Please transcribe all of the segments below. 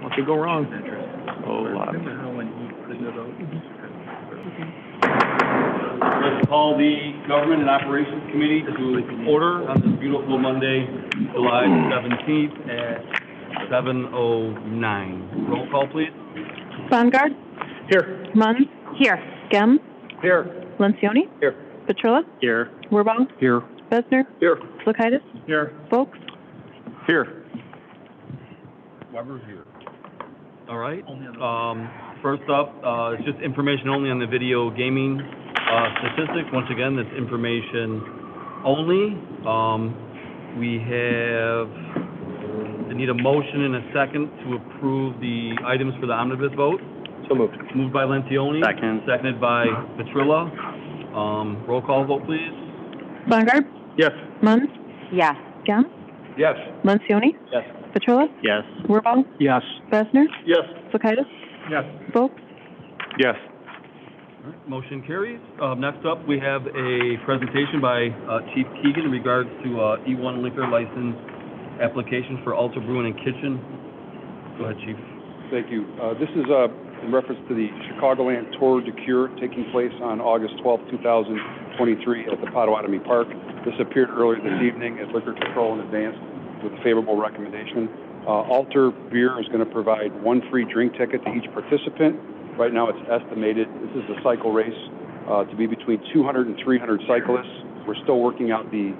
What could go wrong? Oh, a lot. Remember how when he printed it out? Let's call the Government and Operations Committee to order on this beautiful Monday, July 17th at 7:09. Roll call, please. Bongard? Here. Munn? Here. Gem? Here. Lencioni? Here. Petrilla? Here. Wirbal? Here. Besner? Here. Flakaitis? Here. Folks? Here. Weber's here. All right. First up, it's just information only on the video gaming statistics. Once again, that's information only. I need a motion and a second to approve the items for the omnibus vote. So moved. Moved by Lencioni. Second. Seconded by Petrilla. Roll call vote, please. Bongard? Yes. Munn? Yes. Gem? Yes. Lencioni? Yes. Petrilla? Yes. Wirbal? Yes. Besner? Yes. Flakaitis? Yes. Folks? Yes. All right, motion carries. Next up, we have a presentation by Chief Keegan in regards to E1 liquor license applications for Alta Brewing and Kitchen. Go ahead, Chief. Thank you. This is in reference to the Chicagoland Tour de Cure taking place on August 12, 2023 at the Potawatomi Park. This appeared earlier this evening at Liquor Control in advance with a favorable recommendation. Alter Beer is going to provide one free drink ticket to each participant. Right now it's estimated, this is a cycle race, to be between 200 and 300 cyclists. We're still working out the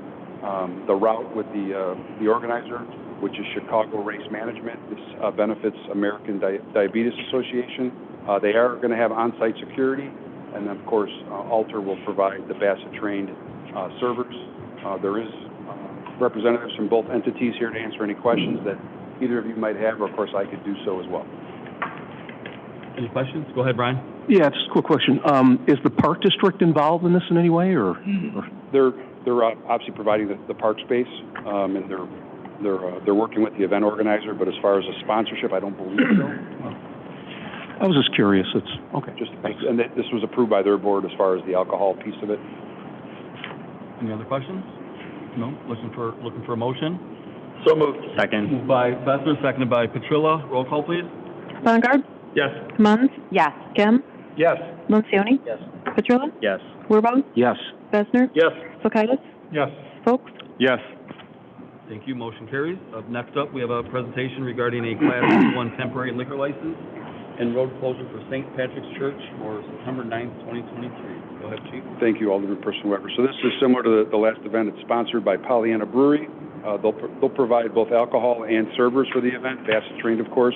route with the organizer, which is Chicago Race Management. This benefits American Diabetes Association. They are going to have on-site security, and then of course Alter will provide the Bassett-trained servers. There is representatives from both entities here to answer any questions that either of you might have, or of course I could do so as well. Any questions? Go ahead, Brian. Yeah, just a quick question. Is the Park District involved in this in any way, or? They're obviously providing the park space, and they're working with the event organizer. But as far as a sponsorship, I don't believe so. I was just curious. It's okay. And this was approved by their board as far as the alcohol piece of it. Any other questions? No. Looking for a motion. So moved. Second. Moved by Besser, seconded by Petrilla. Roll call, please. Bongard? Yes. Munn? Yes. Gem? Yes. Lencioni? Yes. Petrilla? Yes. Wirbal? Yes. Besner? Yes. Flakaitis? Yes. Folks? Yes. Thank you. Motion carries. Next up, we have a presentation regarding a Class 1 temporary liquor license and road closure for St. Patrick's Church for September 9th, 2023. Go ahead, Chief. Thank you, Alderperson Weber. So this is similar to the last event. It's sponsored by Pollyanna Brewery. They'll provide both alcohol and servers for the event, Bassett trained, of course.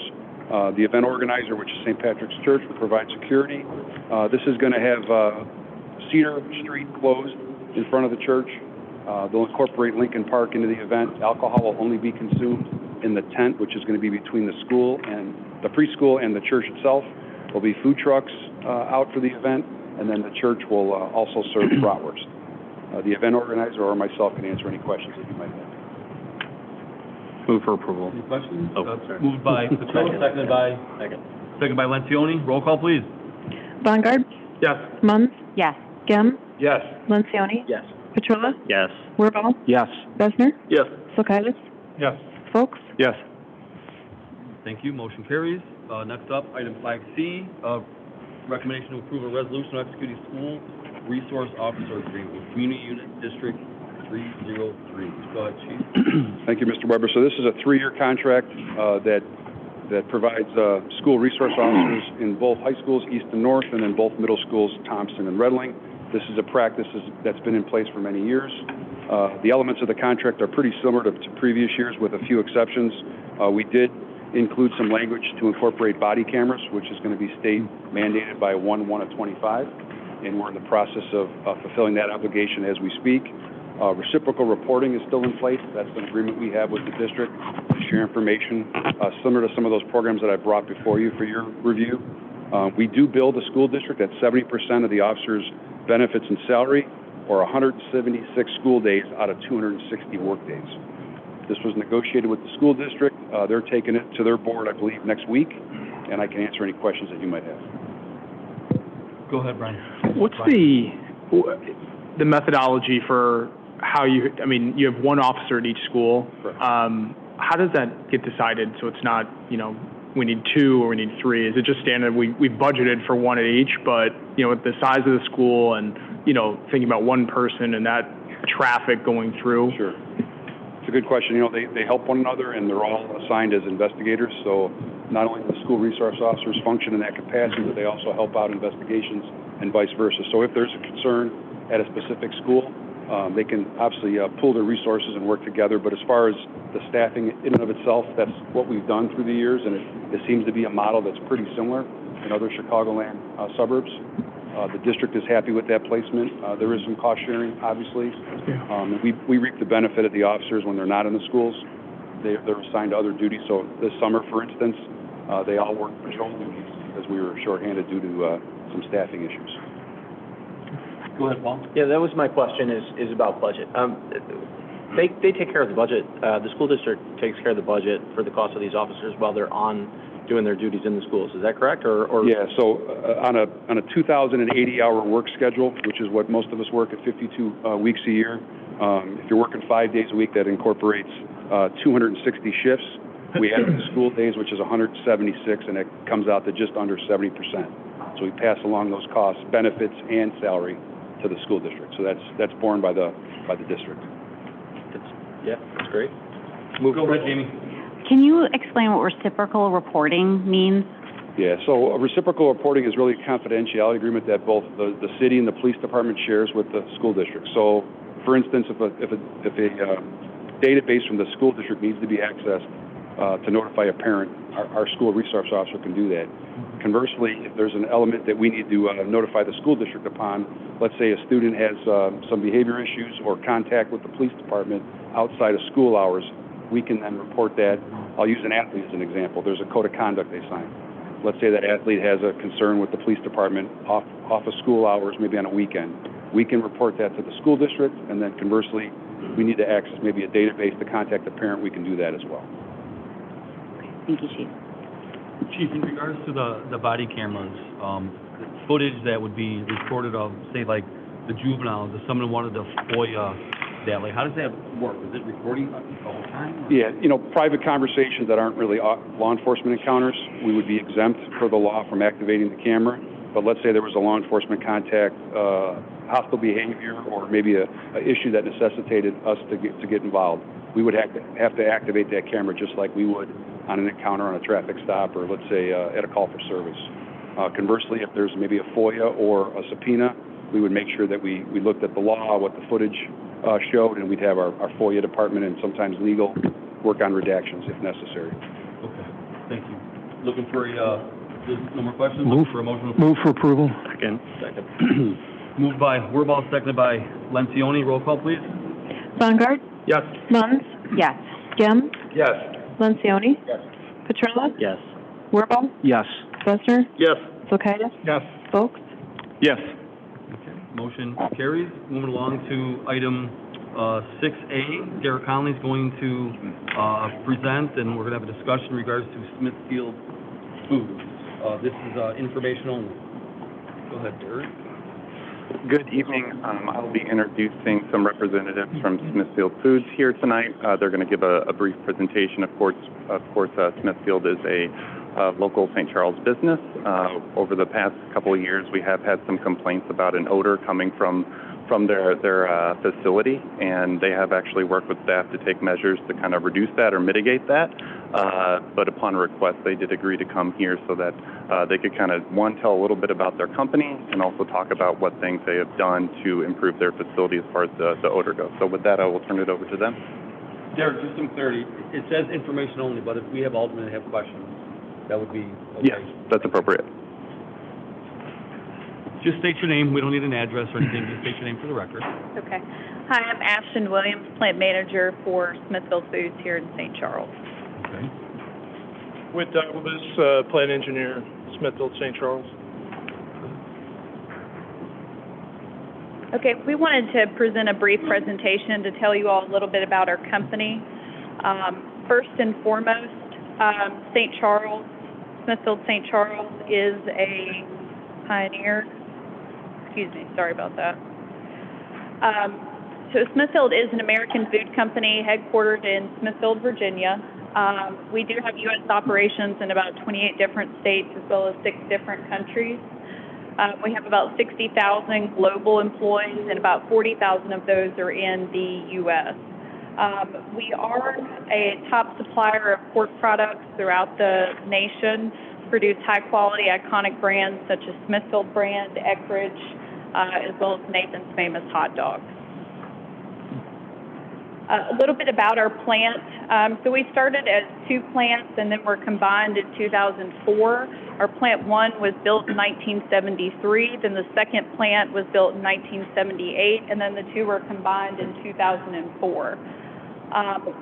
The event organizer, which is St. Patrick's Church, will provide security. This is going to have Cedar Street closed in front of the church. They'll incorporate Lincoln Park into the event. Alcohol will only be consumed in the tent, which is going to be between the school and the preschool and the church itself. There'll be food trucks out for the event, and then the church will also serve bratwurst. The event organizer or myself can answer any questions that you might have. Move for approval. Any questions? Oh, sorry. Moved by Petrilla, seconded by Lencioni. Roll call, please. Bongard? Yes. Munn? Yes. Gem? Yes. Lencioni? Yes. Petrilla? Yes. Wirbal? Yes. Besner? Yes. Flakaitis? Yes. Folks? Yes. Thank you. Motion carries. Next up, item 5C, recommendation to approve a resolution to execute a school resource officer agreement with Community Unit District 303. Go ahead, Chief. Thank you, Mr. Weber. So this is a 3-year contract that provides school resource officers in both high schools, east and north, and in both middle schools, Thompson and Redling. This is a practice that's been in place for many years. The elements of the contract are pretty similar to previous years with a few exceptions. We did include some language to incorporate body cameras, which is going to be state mandated by 1/1/25, and we're in the process of fulfilling that obligation as we speak. Reciprocal reporting is still in place. That's an agreement we have with the district to share information, similar to some of those programs that I brought before you for your review. We do bill the school district at 70% of the officer's benefits and salary, or 176 school days out of 260 work days. This was negotiated with the school district. They're taking it to their board, I believe, next week, and I can answer any questions that you might have. Go ahead, Brian. What's the methodology for how you have one officer at each school. Correct. How does that get decided? So it's not, we need 2 or we need 3. Is it just standard? We've budgeted for 1 at each, but, with the size of the school and, thinking about one person and that traffic going through. Sure. It's a good question. They help one another, and they're all assigned as investigators. So not only do the school resource officers function in that capacity, but they also help out investigations and vice versa. So if there's a concern at a specific school, they can obviously pool their resources and work together. But as far as the staffing in and of itself, that's what we've done through the years, and it seems to be a model that's pretty similar in other Chicagoland suburbs. The district is happy with that placement. There is some cost sharing, obviously. We reap the benefit of the officers when they're not in the schools. They're assigned to other duties. So this summer, for instance, they all work patrol duties because we were shorthanded due to some staffing issues. Go ahead, Paul. Yeah, that was my question, is about budget. They take care of the budget. The school district takes care of the budget for the cost of these officers while they're on doing their duties in the schools. Is that correct? Or Yeah, so on a 2,080-hour work schedule, which is what most of us work at 52 weeks a year, if you're working 5 days a week, that incorporates 260 shifts. We add the school days, which is 176, and it comes out to just under 70%. So we pass along those costs, benefits, and salary to the school district. So that's borne by the district. That's great. Go ahead, Jamie. Can you explain what reciprocal reporting means? Yeah, so a reciprocal reporting is really a confidentiality agreement that both the city and the police department shares with the school district. So, for instance, if a database from the school district needs to be accessed to notify a parent, our school resource officer can do that. Conversely, if there's an element that we need to notify the school district upon, let's say a student has some behavior issues or contact with the police department outside of school hours, we can then report that. I'll use an athlete as an example. There's a code of conduct they sign. Let's say that athlete has a concern with the police department off of school hours, maybe on a weekend. We can report that to the school district, and then conversely, we need to access maybe a database to contact the parent, we can do that as well. Thank you, Chief. Chief, in regards to the body cameras, footage that would be recorded of, say, like the juveniles, if someone wanted to FOIA that, like, how does that work? Is it recording all the time? Or? Yeah, private conversations that aren't really law enforcement encounters, we would be exempt per the law from activating the camera. But let's say there was a law enforcement contact, hostile behavior, or maybe a issue that necessitated us to get involved. We would have to activate that camera just like we would on an encounter on a traffic stop, or let's say at a call for service. Conversely, if there's maybe a FOIA or a subpoena, we would make sure that we looked at the law, what the footage showed, and we'd have our FOIA department and sometimes legal work on redactions if necessary. Okay, thank you. Looking for no more questions? Move for a motion. Move for approval. Second. Moved by Wirball, seconded by Lencioni. Roll call, please. Bongard? Yes. Munns? Yes. Gim? Yes. Lencioni? Yes. Petrella? Yes. Wirball? Yes. Besser? Yes. Zulkaitis? Yes. Folks? Yes. Okay, motion carries. Moving along to item 6A. Derek Conley's going to present, and we're going to have a discussion in regards to Smithfield Foods. This is information only. Go ahead, Derek. Good evening. I'll be introducing some representatives from Smithfield Foods here tonight. They're going to give a brief presentation. Of course, Smithfield is a local St. Charles business. Over the past couple of years, we have had some complaints about an odor coming from their facility, and they have actually worked with staff to take measures to kind of reduce that or mitigate that. But upon request, they did agree to come here so that they could kind of, one, tell a little bit about their company and also talk about what things they have done to improve their facility as far as the odor goes. So with that, I will turn it over to them. Derek, just some clarity. It says information only, but if we have aldermen that have questions, that would be okay. Yes, that's appropriate. Just state your name. We don't need an address or anything. Just state your name for the record. Okay. Hi, I'm Ashton Williams, plant manager for Smithfield Foods here in St. Charles. Okay. With Douglas, plant engineer, Smithfield, St. Charles. Okay, we wanted to present a brief presentation to tell you all a little bit about our company. First and foremost, St. Charles, Smithfield St. Charles is a pioneer. Excuse me, sorry about that. So Smithfield is an American food company headquartered in Smithfield, Virginia. We do have U.S. operations in about 28 different states as well as 6 different countries. We have about 60,000 global employees, and about 40,000 of those are in the U.S. We are a top supplier of pork products throughout the nation, produce high-quality, iconic brands such as Smithfield brand, Eckrich, as well as Nathan's Famous hot dogs. A little bit about our plant. So we started as 2 plants and then were combined in 2004. Our plant 1 was built in 1973, then the second plant was built in 1978, and then the 2 were combined in 2004.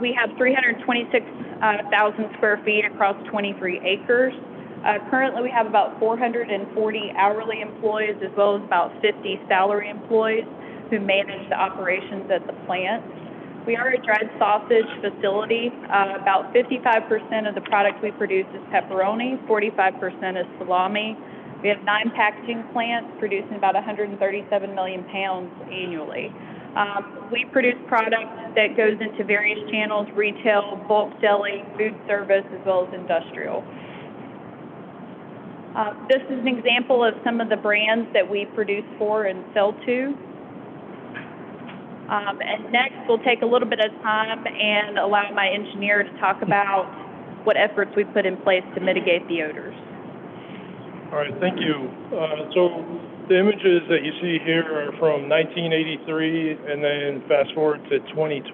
We have 326,000 square feet across 23 acres. Currently, we have about 440 hourly employees as well as about 50 salary employees who manage the operations at the plant. We are a dried sausage facility. About 55% of the product we produce is pepperoni, 45% is salami. We have 9 packaging plants producing about 137 million pounds annually. We produce product that goes into various channels: retail, bulk deli, food service, as well as industrial. This is an example of some of the brands that we produce for and sell to. And next, we'll take a little bit of time and allow my engineer to talk about what efforts we put in place to mitigate the odors. All right, thank you. So the images that you see here are from 1983, and then fast forward to 2020.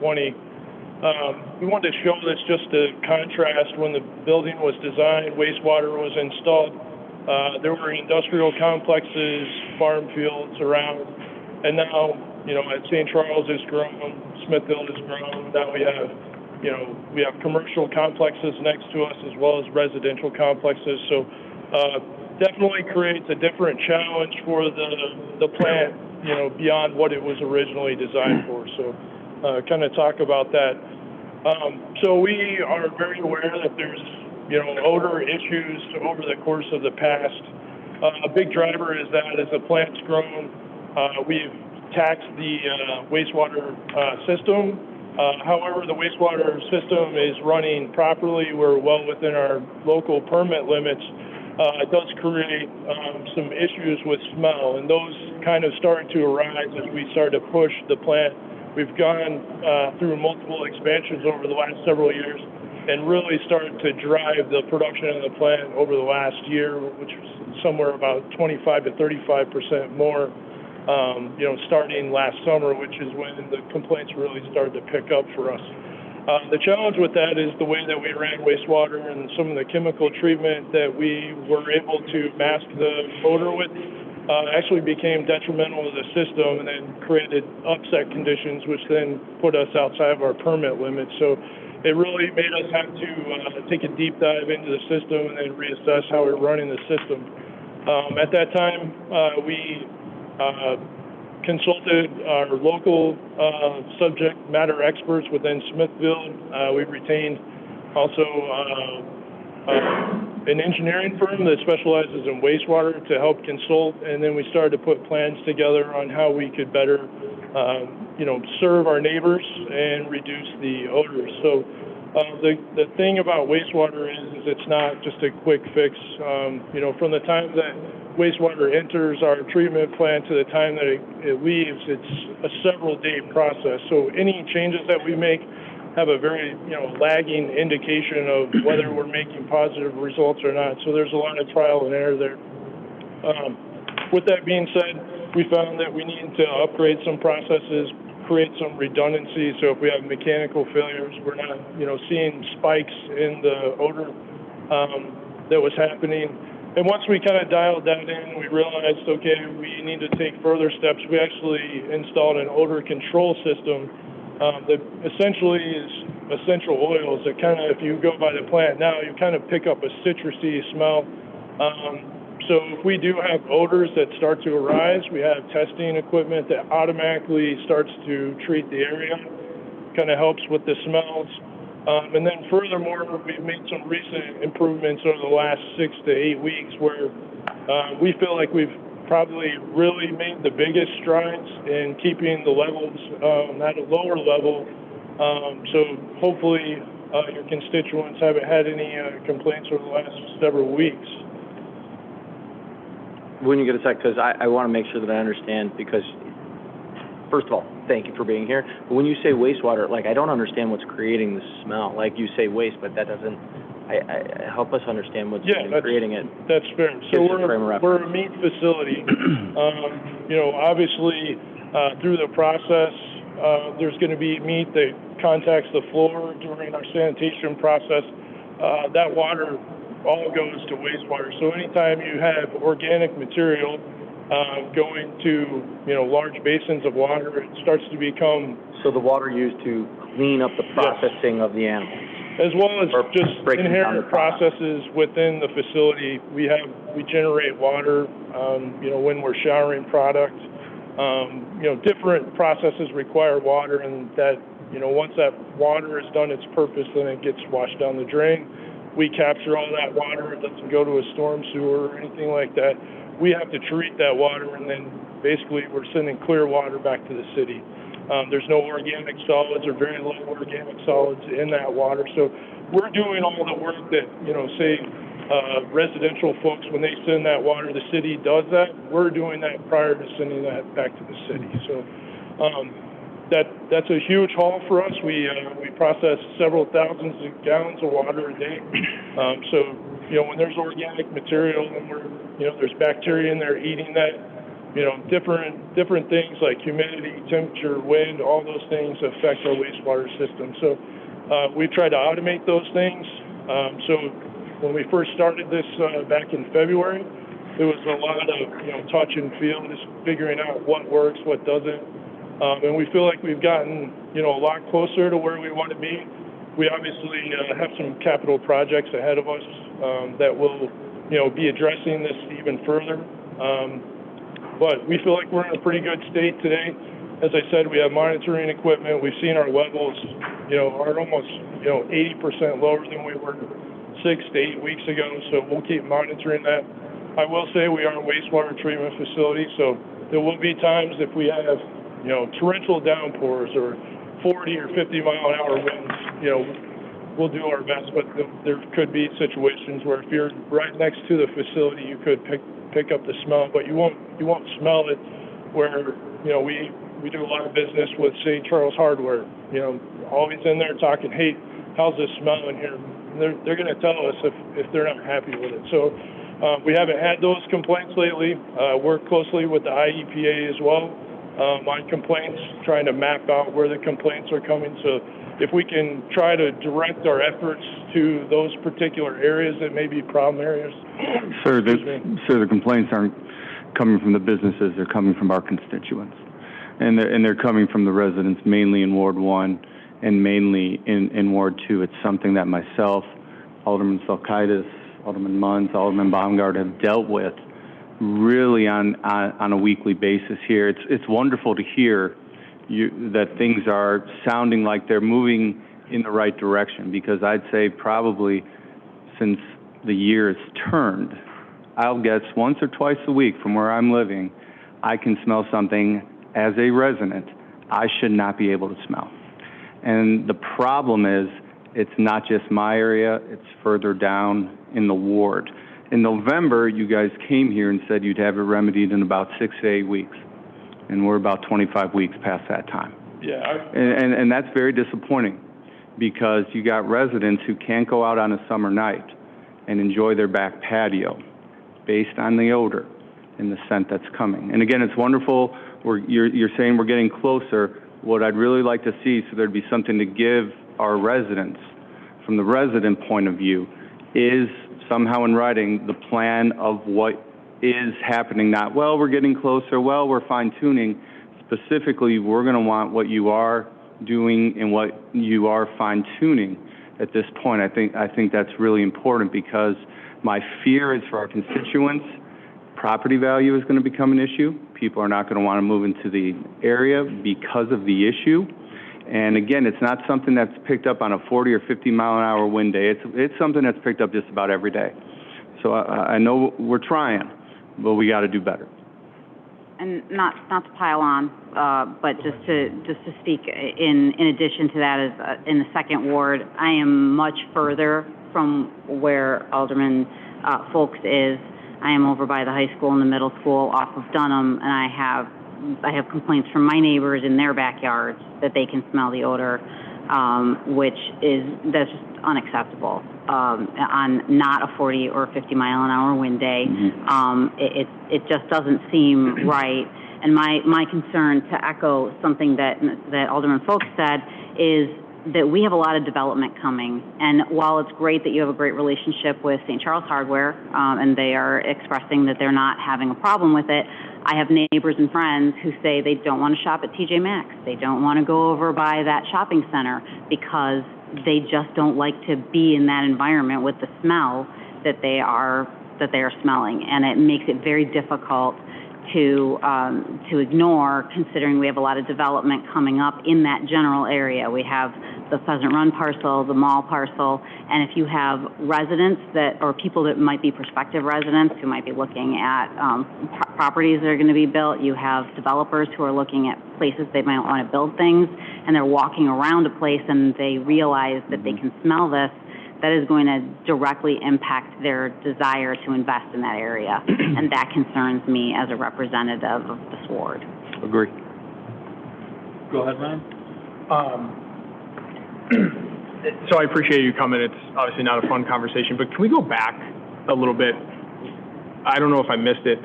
We wanted to show this just to contrast when the building was designed, wastewater was installed. There were industrial complexes, farm fields around, and now, at St.Charles has grown, Smithfield has grown. Now we have commercial complexes next to us as well as residential complexes. So definitely creates a different challenge for the plant, beyond what it was originally designed for. So kind of talk about that. So we are very aware that there's odor issues over the course of the past. A big driver is that as the plant's grown, we've taxed the wastewater system. However, the wastewater system is running properly. We're well within our local permit limits. It does create some issues with smell, and those kind of started to arise as we started to push the plant. We've gone through multiple expansions over the last several years and really started to drive the production of the plant over the last year, which was somewhere about 25 to 35% more. Starting last summer, which is when the complaints really started to pick up for us. The challenge with that is the way that we ran wastewater and some of the chemical treatment that we were able to mask the odor with actually became detrimental to the system and then created upset conditions, which then put us outside of our permit limits. So it really made us have to take a deep dive into the system and then reassess how we're running the system. At that time, we consulted our local subject matter experts within Smithfield. We retained also an engineering firm that specializes in wastewater to help consult, and then we started to put plans together on how we could better, serve our neighbors and reduce the odors. So the thing about wastewater is it's not just a quick fix. From the time that wastewater enters our treatment plant to the time that it leaves, it's a several-day process. So any changes that we make have a very, lagging indication of whether we're making positive results or not. So there's a lot of trial and error there. With that being said, we found that we need to upgrade some processes, create some redundancy. So if we have mechanical failures, we're not, seeing spikes in the odor that was happening. And once we kind of dialed that in, we realized, okay, we need to take further steps. We actually installed an odor control system that essentially is essential oils that kind of, if you go by the plant now, you kind of pick up a citrusy smell. So if we do have odors that start to arise, we have testing equipment that automatically starts to treat the area, kind of helps with the smells. And then furthermore, we've made some recent improvements over the last 6 to 8 weeks where we feel like we've probably really made the biggest strides in keeping the levels at a lower level. So hopefully your constituents haven't had any complaints over the last several weeks. When you get a sec, because I want to make sure that I understand, because first of all, thank you for being here. But when you say wastewater, like, I don't understand what's creating the smell. Like, you say waste, but that doesn't, help us understand what's creating it. That's fair. So we're a meat facility. You know, obviously, through the process, there's going to be meat that contacts the floor during our sanitation process. That water all goes to wastewater. So anytime you have organic material going to, you know, large basins of water, it starts to become... So the water used to clean up the processing of the animal? As well as just inherent processes within the facility. We generate water, you know, when we're showering product. You know, different processes require water, and that, you know, once that water has done its purpose, then it gets washed down the drain. We capture all that water. It doesn't go to a storm sewer or anything like that. We have to treat that water, and then basically we're sending clear water back to the city. There's no organic solids or very low organic solids in that water. So we're doing all the work that, you know, say residential folks, when they send that water, the city does that. We're doing that prior to sending that back to the city. So that's a huge haul for us. We process several thousands of gallons of water a day. So, you know, when there's organic material and there's bacteria in there eating that, you know, different things like humidity, temperature, wind, all those things affect our wastewater system. So we've tried to automate those things. So when we first started this back in February, there was a lot of, you know, touch and feel, just figuring out what works, what doesn't. And we feel like we've gotten, you know, a lot closer to where we want to be. We obviously have some capital projects ahead of us that will, you know, be addressing this even further. But we feel like we're in a pretty good state today. As I said, we have monitoring equipment. We've seen our levels, you know, are almost, you know, 80% lower than we were 6 to 8 weeks ago. So we'll keep monitoring that. I will say we are a wastewater treatment facility, so there will be times if we have, you know, torrential downpours or 40 or 50 mile an hour winds, you know, we'll do our best. But there could be situations where if you're right next to the facility, you could pick up the smell, but you won't smell it. Where, you know, we do a lot of business with St.Charles hardware, you know, always in there talking, hey, how's this smell in here? And they're going to tell us if they're not happy with it. So we haven't had those complaints lately. Work closely with the IEPA as well on complaints, trying to map out where the complaints are coming. So if we can try to direct our efforts to those particular areas that may be problem areas. Sir, the complaints aren't coming from the businesses, they're coming from our constituents. And they're coming from the residents, mainly in Ward 1 and mainly in Ward 2. It's something that myself, Alderman Salkaitis, Alderman Munns, Alderman Baumgart have dealt with really on a weekly basis here. It's wonderful to hear that things are sounding like they're moving in the right direction, because I'd say probably since the year has turned, I'll guess once or twice a week from where I'm living, I can smell something as a resident I should not be able to smell. And the problem is, it's not just my area, it's further down in the ward. In November, you guys came here and said you'd have it remedied in about 6 to 8 weeks. And we're about 25 weeks past that time. Yeah. And that's very disappointing, because you got residents who can't go out on a summer night and enjoy their back patio based on the odor and the scent that's coming. And again, it's wonderful. You're saying we're getting closer. What I'd really like to see, so there'd be something to give our residents from the resident point of view, is somehow in writing the plan of what is happening. Not, well, we're getting closer, well, we're fine-tuning. Specifically, we're going to want what you are doing and what you are fine-tuning at this point. I think that's really important, because my fear is for our constituents, property value is going to become an issue. People are not going to want to move into the area because of the issue. And again, it's not something that's picked up on a 40 or 50 mile an hour wind day. It's something that's picked up just about every day. So I know we're trying, but we got to do better. And not to pile on, but just to speak in addition to that, is in the second ward, I am much further from where Alderman Folks is. I am over by the high school and the middle school off of Dunham, and I have complaints from my neighbors in their backyards that they can smell the odor, that's just unacceptable. On not a 40 or 50 mile an hour wind day, it just doesn't seem right. And my concern, to echo something that Alderman Folks said, is that we have a lot of development coming. And while it's great that you have a great relationship with St.Charles Hardware, and they are expressing that they're not having a problem with it, I have neighbors and friends who say they don't want to shop at TJ Maxx. They don't want to go over by that shopping center because they just don't like to be in that environment with the smell that they are smelling. And it makes it very difficult to ignore, considering we have a lot of development coming up in that general area. We have the Pheasant Run parcel, the mall parcel, and if you have residents or people that might be prospective residents who might be looking at properties that are going to be built, you have developers who are looking at places they might want to build things, and they're walking around a place and they realize that they can smell this. That is going to directly impact their desire to invest in that area, and that concerns me as a representative of this ward. Agree. Go ahead, Ron. So I appreciate you coming. It's obviously not a fun conversation, but can we go back a little bit? I don't know if I missed it.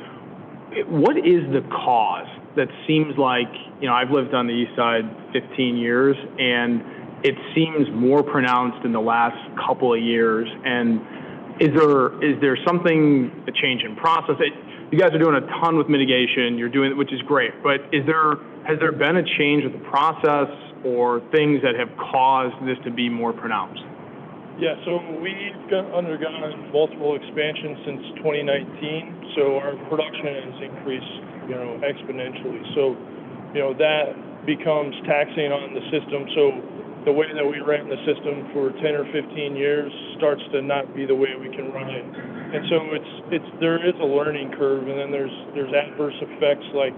What is the cause that seems like, I've lived on the east side 15 years, and it seems more pronounced in the last couple of years? And is there something, a change in process? You guys are doing a ton with mitigation, which is great, but has there been a change with the process or things that have caused this to be more pronounced? Yeah, so we've undergone multiple expansions since 2019, so our production has increased, exponentially. So, that becomes taxing on the system. So the way that we ran the system for 10 or 15 years starts to not be the way we can run it. And so there is a learning curve, and then there's adverse effects like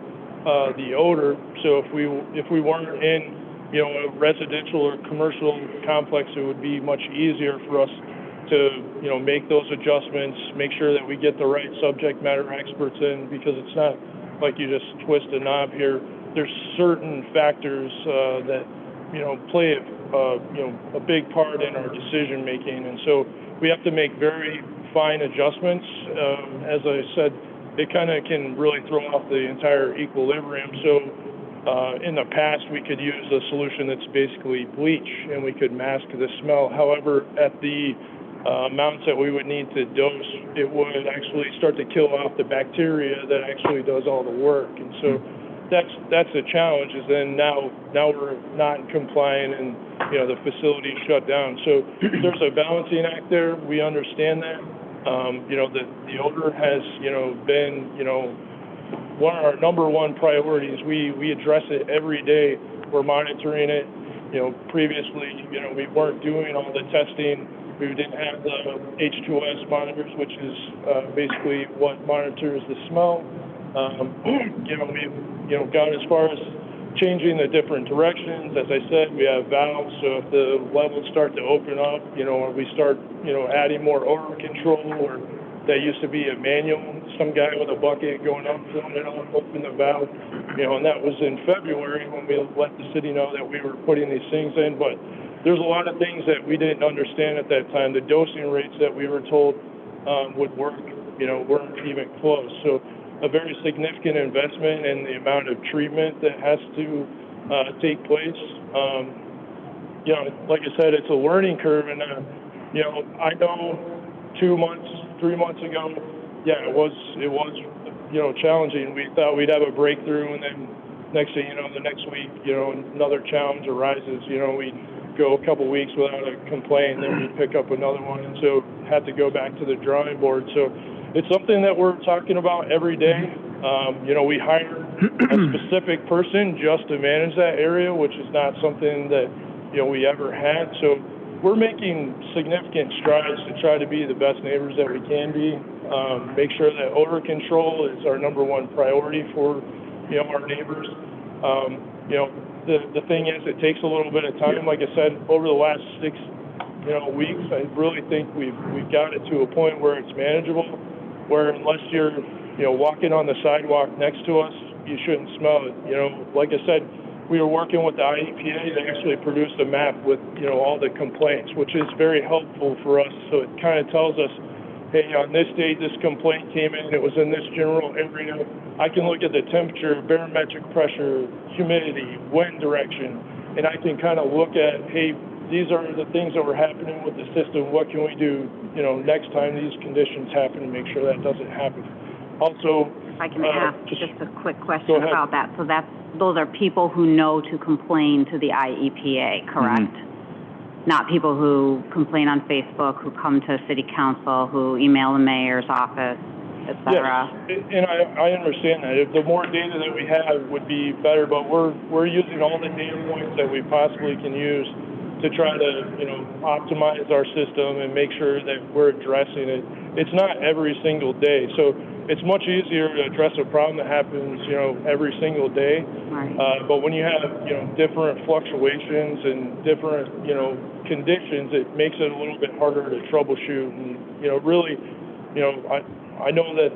the odor. So if we weren't in a residential or commercial complex, it would be much easier for us to make those adjustments, make sure that we get the right subject matter experts in, because it's not like you just twist a knob here. There's certain factors that play a big part in our decision making, and so we have to make very fine adjustments. As I said, it kind of can really throw off the entire equilibrium. So in the past, we could use a solution that's basically bleach, and we could mask the smell. However, at the amounts that we would need to dose, it would actually start to kill off the bacteria that actually does all the work. And so that's the challenge, is then now we're not complying, and the facility shut down. So there's a balancing act there. We understand that. The odor has been one of our number one priorities. We address it every day. We're monitoring it. Previously we weren't doing all the testing. We didn't have the H2S monitors, which is basically what monitors the smell. We've gone as far as changing the different directions. As I said, we have valves, so if the levels start to open up, or we start, adding more odor control, or that used to be a manual, some guy with a bucket going up, filling it up, open the valve, and that was in February when we let the city know that we were putting these things in. But there's a lot of things that we didn't understand at that time. The dosing rates that we were told would work, weren't even close. So a very significant investment in the amount of treatment that has to take place. Like I said, it's a learning curve, and I know 2 months, 3 months ago, it was challenging. We thought we'd have a breakthrough, and then next thing you know, the next week, another challenge arises. We go a couple weeks without a complaint, then we pick up another one, and so had to go back to the drawing board. So it's something that we're talking about every day. We hire a specific person just to manage that area, which is not something that, we ever had. So we're making significant strides to try to be the best neighbors that we can be. Make sure that odor control is our number one priority for you know, our neighbors. You know, the thing is, it takes a little bit of time. Like I said, over the last 6, you know, weeks, I really think we've got it to a point where it's manageable, where unless you're, you know, walking on the sidewalk next to us, you shouldn't smell it. You know, like I said, we were working with the IEPA. They actually produced a map with, you know, all the complaints, which is very helpful for us. So it kind of tells us, hey, on this date, this complaint came in, it was in this general area. I can look at the temperature, barometric pressure, humidity, wind direction, and I can kind of look at, hey, these are the things that were happening with the system. What can we do, you know, next time these conditions happen to make sure that doesn't happen? Also, if I can ask just a quick Go question ahead. about that. So those are people who know to complain to the IEPA, correct? Not people who complain on Facebook, who come to city council, who email the mayor's office, et cetera. Yes, and I understand that. If the more data that we have would be better, but we're using all the data points that we possibly can use to try to, you know, optimize our system and make sure that we're addressing it. It's not every single day, so it's much easier to address a problem that happens, you know, every single day. Right. But when you have, you know, different fluctuations and different, you know, conditions, it makes it a little bit harder to troubleshoot. And, you know, really, you know, I know that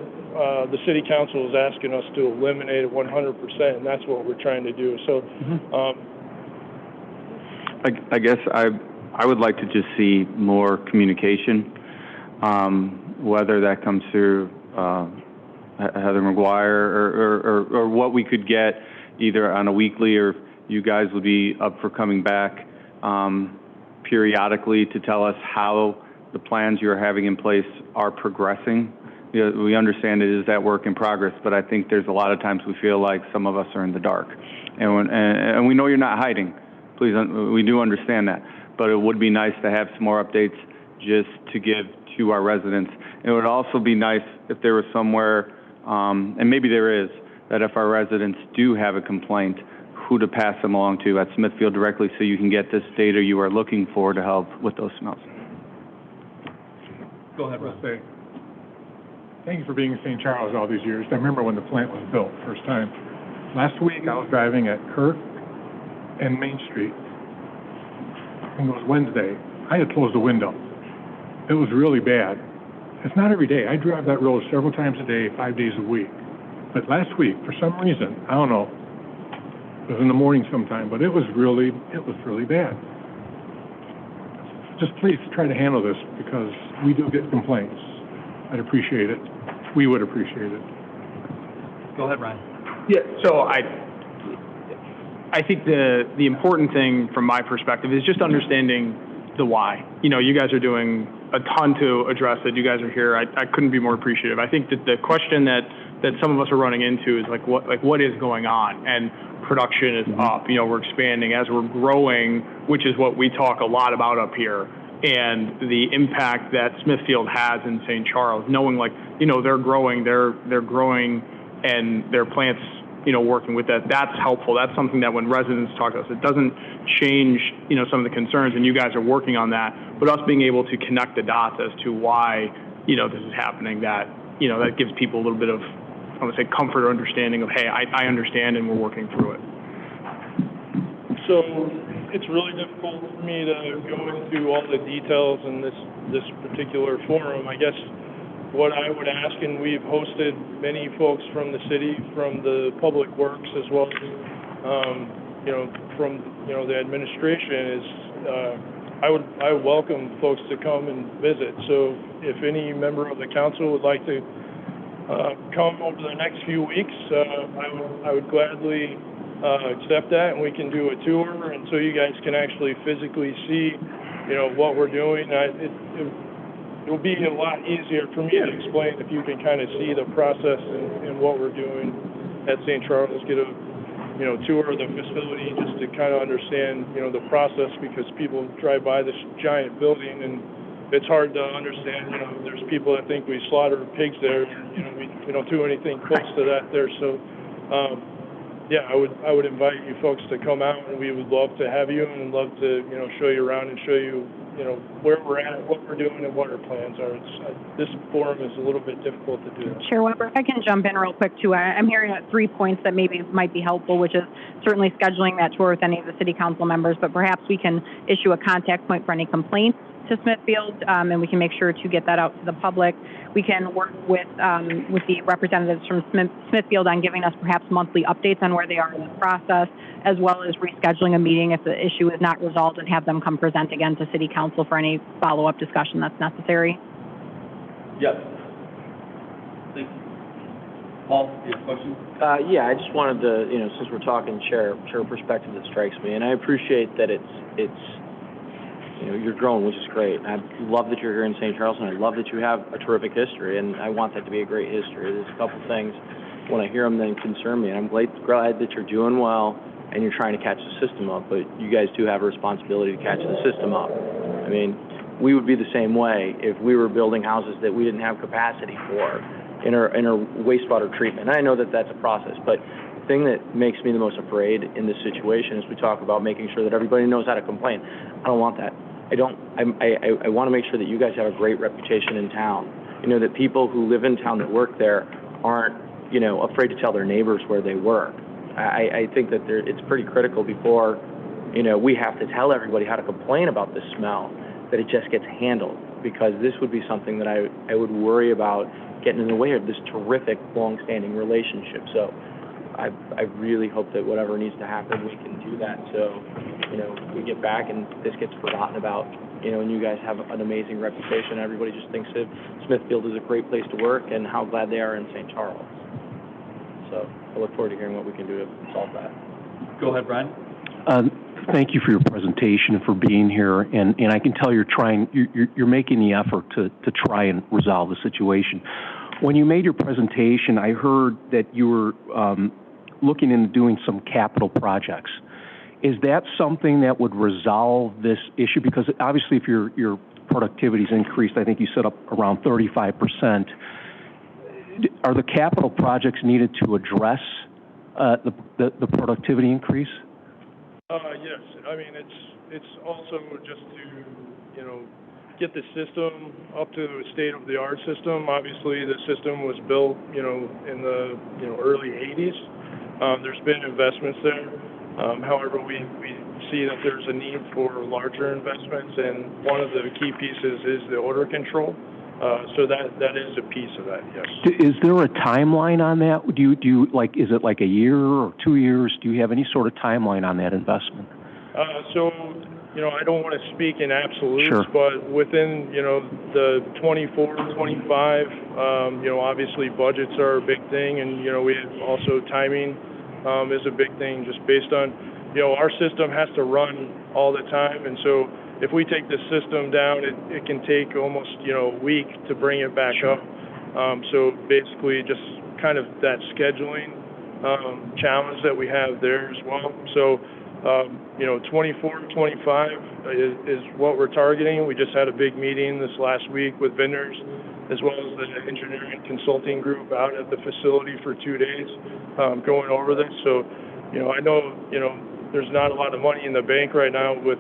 the city council is asking us to eliminate it 100%, and that's what we're trying to do. So, I guess I would like to just see more communication, whether that comes through Heather McGuire or what we could get either on a weekly, or you guys would be up for coming back periodically to tell us how the plans you're having in place are progressing. You know, we understand it is that work in progress, but I think there's a lot of times we feel like some of us are in the dark. And we know you're not hiding. Please, we do understand that. But it would be nice to have some more updates just to give to our residents. It would also be nice if there was somewhere, and maybe there is, that if our residents do have a complaint, who to pass them along to at Smithfield directly so you can get this data you are looking for to help with those smells. Go ahead, Ron. Thank you for being in St. Charles all these years. I remember when the plant was built first time. Last week I was driving at Kirk and Main Street. I think it was Wednesday. I had closed the window. It was really bad. It's not every day. I drive that road several times a day, 5 days a week. But last week, for some reason, I don't know, it was in the morning sometime, but it was really bad. Just please try to handle this, because we do get complaints. I'd appreciate it. We would appreciate it. Go ahead, Ryan. Yeah, so I think the important thing from my perspective is just understanding the why. You know, you guys are doing a ton to address it. You guys are here. I couldn't be more appreciative. I think that the question that some of us are running into is what is going on? And production is up. You know, we're expanding as we're growing, which is what we talk a lot about up here. And the impact that Smithfield has in St. Charles, knowing they're growing and their plants, working with that, that's helpful. That's something that when residents talk to us, it doesn't change, some of the concerns, and you guys are working on that, but us being able to connect the dots as to why, this is happening, that gives people a little bit of, I want to say, comfort or understanding of, hey, I understand and we're working through it. So it's really difficult for me to go into all the details in this particular forum. I guess what I would ask, and we've hosted many folks from the city, from the public works, as well as, from the administration, is I welcome folks to come and visit. So if any member of the council would like to come over the next few weeks, I would gladly accept that, and we can do a tour, and so you guys can actually physically see, what we're doing. It'll be a lot easier for me to explain if you can kind of see the process and what we're doing at St. Charles, get a tour of the facility just to kind of understand the process, because people drive by this giant building and it's hard to understand. There's people that think we slaughter pigs there, and we don't do anything close to that there. So I would invite you folks to come out, and we would love to have you and love to show you around and show you where we're at, what we're doing, and what our plans are. This forum is a little bit difficult to do. Chair Weber, if I can jump in real quick too. I'm hearing 3 points that maybe might be helpful, which is certainly scheduling that tour with any of the city council members, but perhaps we can issue a contact point for any complaints to Smithfield, and we can make sure to get that out to the public. We can work with the representatives from Smithfield on giving us perhaps monthly updates on where they are in the process, as well as rescheduling a meeting if the issue is not resolved and have them come present again to City Council for any follow-up discussion that's necessary. Yes. Thank you. Paul, you have a question? Yeah, I just wanted to, since we're talking chair perspective, that strikes me, and I appreciate that it's you're growing, which is great. I love that you're here in St. Charles, and I love that you have a terrific history, and I want that to be a great history. There's a couple things, when I hear them, then concern me, and I'm glad that you're doing well and you're trying to catch the system up, but you guys do have a responsibility to catch the system up. I mean, we would be the same way if we were building houses that we didn't have capacity for in our wastewater treatment. And I know that that's a process, but the thing that makes me the most afraid in this situation is we talk about making sure that everybody knows how to complain. I don't want that. I want to make sure that you guys have a great reputation in town. That people who live in town that work there aren't, afraid to tell their neighbors where they work. I think that it's pretty critical before, we have to tell everybody how to complain about the smell, that it just gets handled, because this would be something that I would worry about getting in the way of this terrific, long-standing relationship. So I really hope that whatever needs to happen, we can do that. So, we get back and this gets forgotten about, and you guys have an amazing reputation. Everybody just thinks that Smithfield is a great place to work and how glad they are in St. Charles. So I look forward to hearing what we can do to solve that. Go ahead, Brian. Thank you for your presentation and for being here. And I can tell you're making the effort to try and resolve the situation. When you made your presentation, I heard that you were looking into doing some capital projects. Is that something that would resolve this issue? Because obviously if your productivity's increased, I think you set up around 35%. Are the capital projects needed to address the productivity increase? Yes. I mean, it's also just to, get the system up to a state-of-the-art system. Obviously, the system was built, in the, early 80s. There's been investments there. However, we see that there's a need for larger investments, and one of the key pieces is the odor control. So that is a piece of that, yes. Is there a timeline on that? Is it like a year or 2 years? Do you have any sort of timeline on that investment? So, I don't want to speak in absolutes, Sure. but within, the 24, 25, obviously budgets are a big thing, and, we have also timing is a big thing just based on, our system has to run all the time, and so if we take the system down, it can take almost, a week to bring it back up. So basically just kind of that scheduling challenge that we have there as well. So, 24, 25 is what we're targeting. We just had a big meeting this last week with vendors as well as the engineering consulting group out at the facility for 2 days going over this. So, I know, there's not a lot of money in the bank right now with,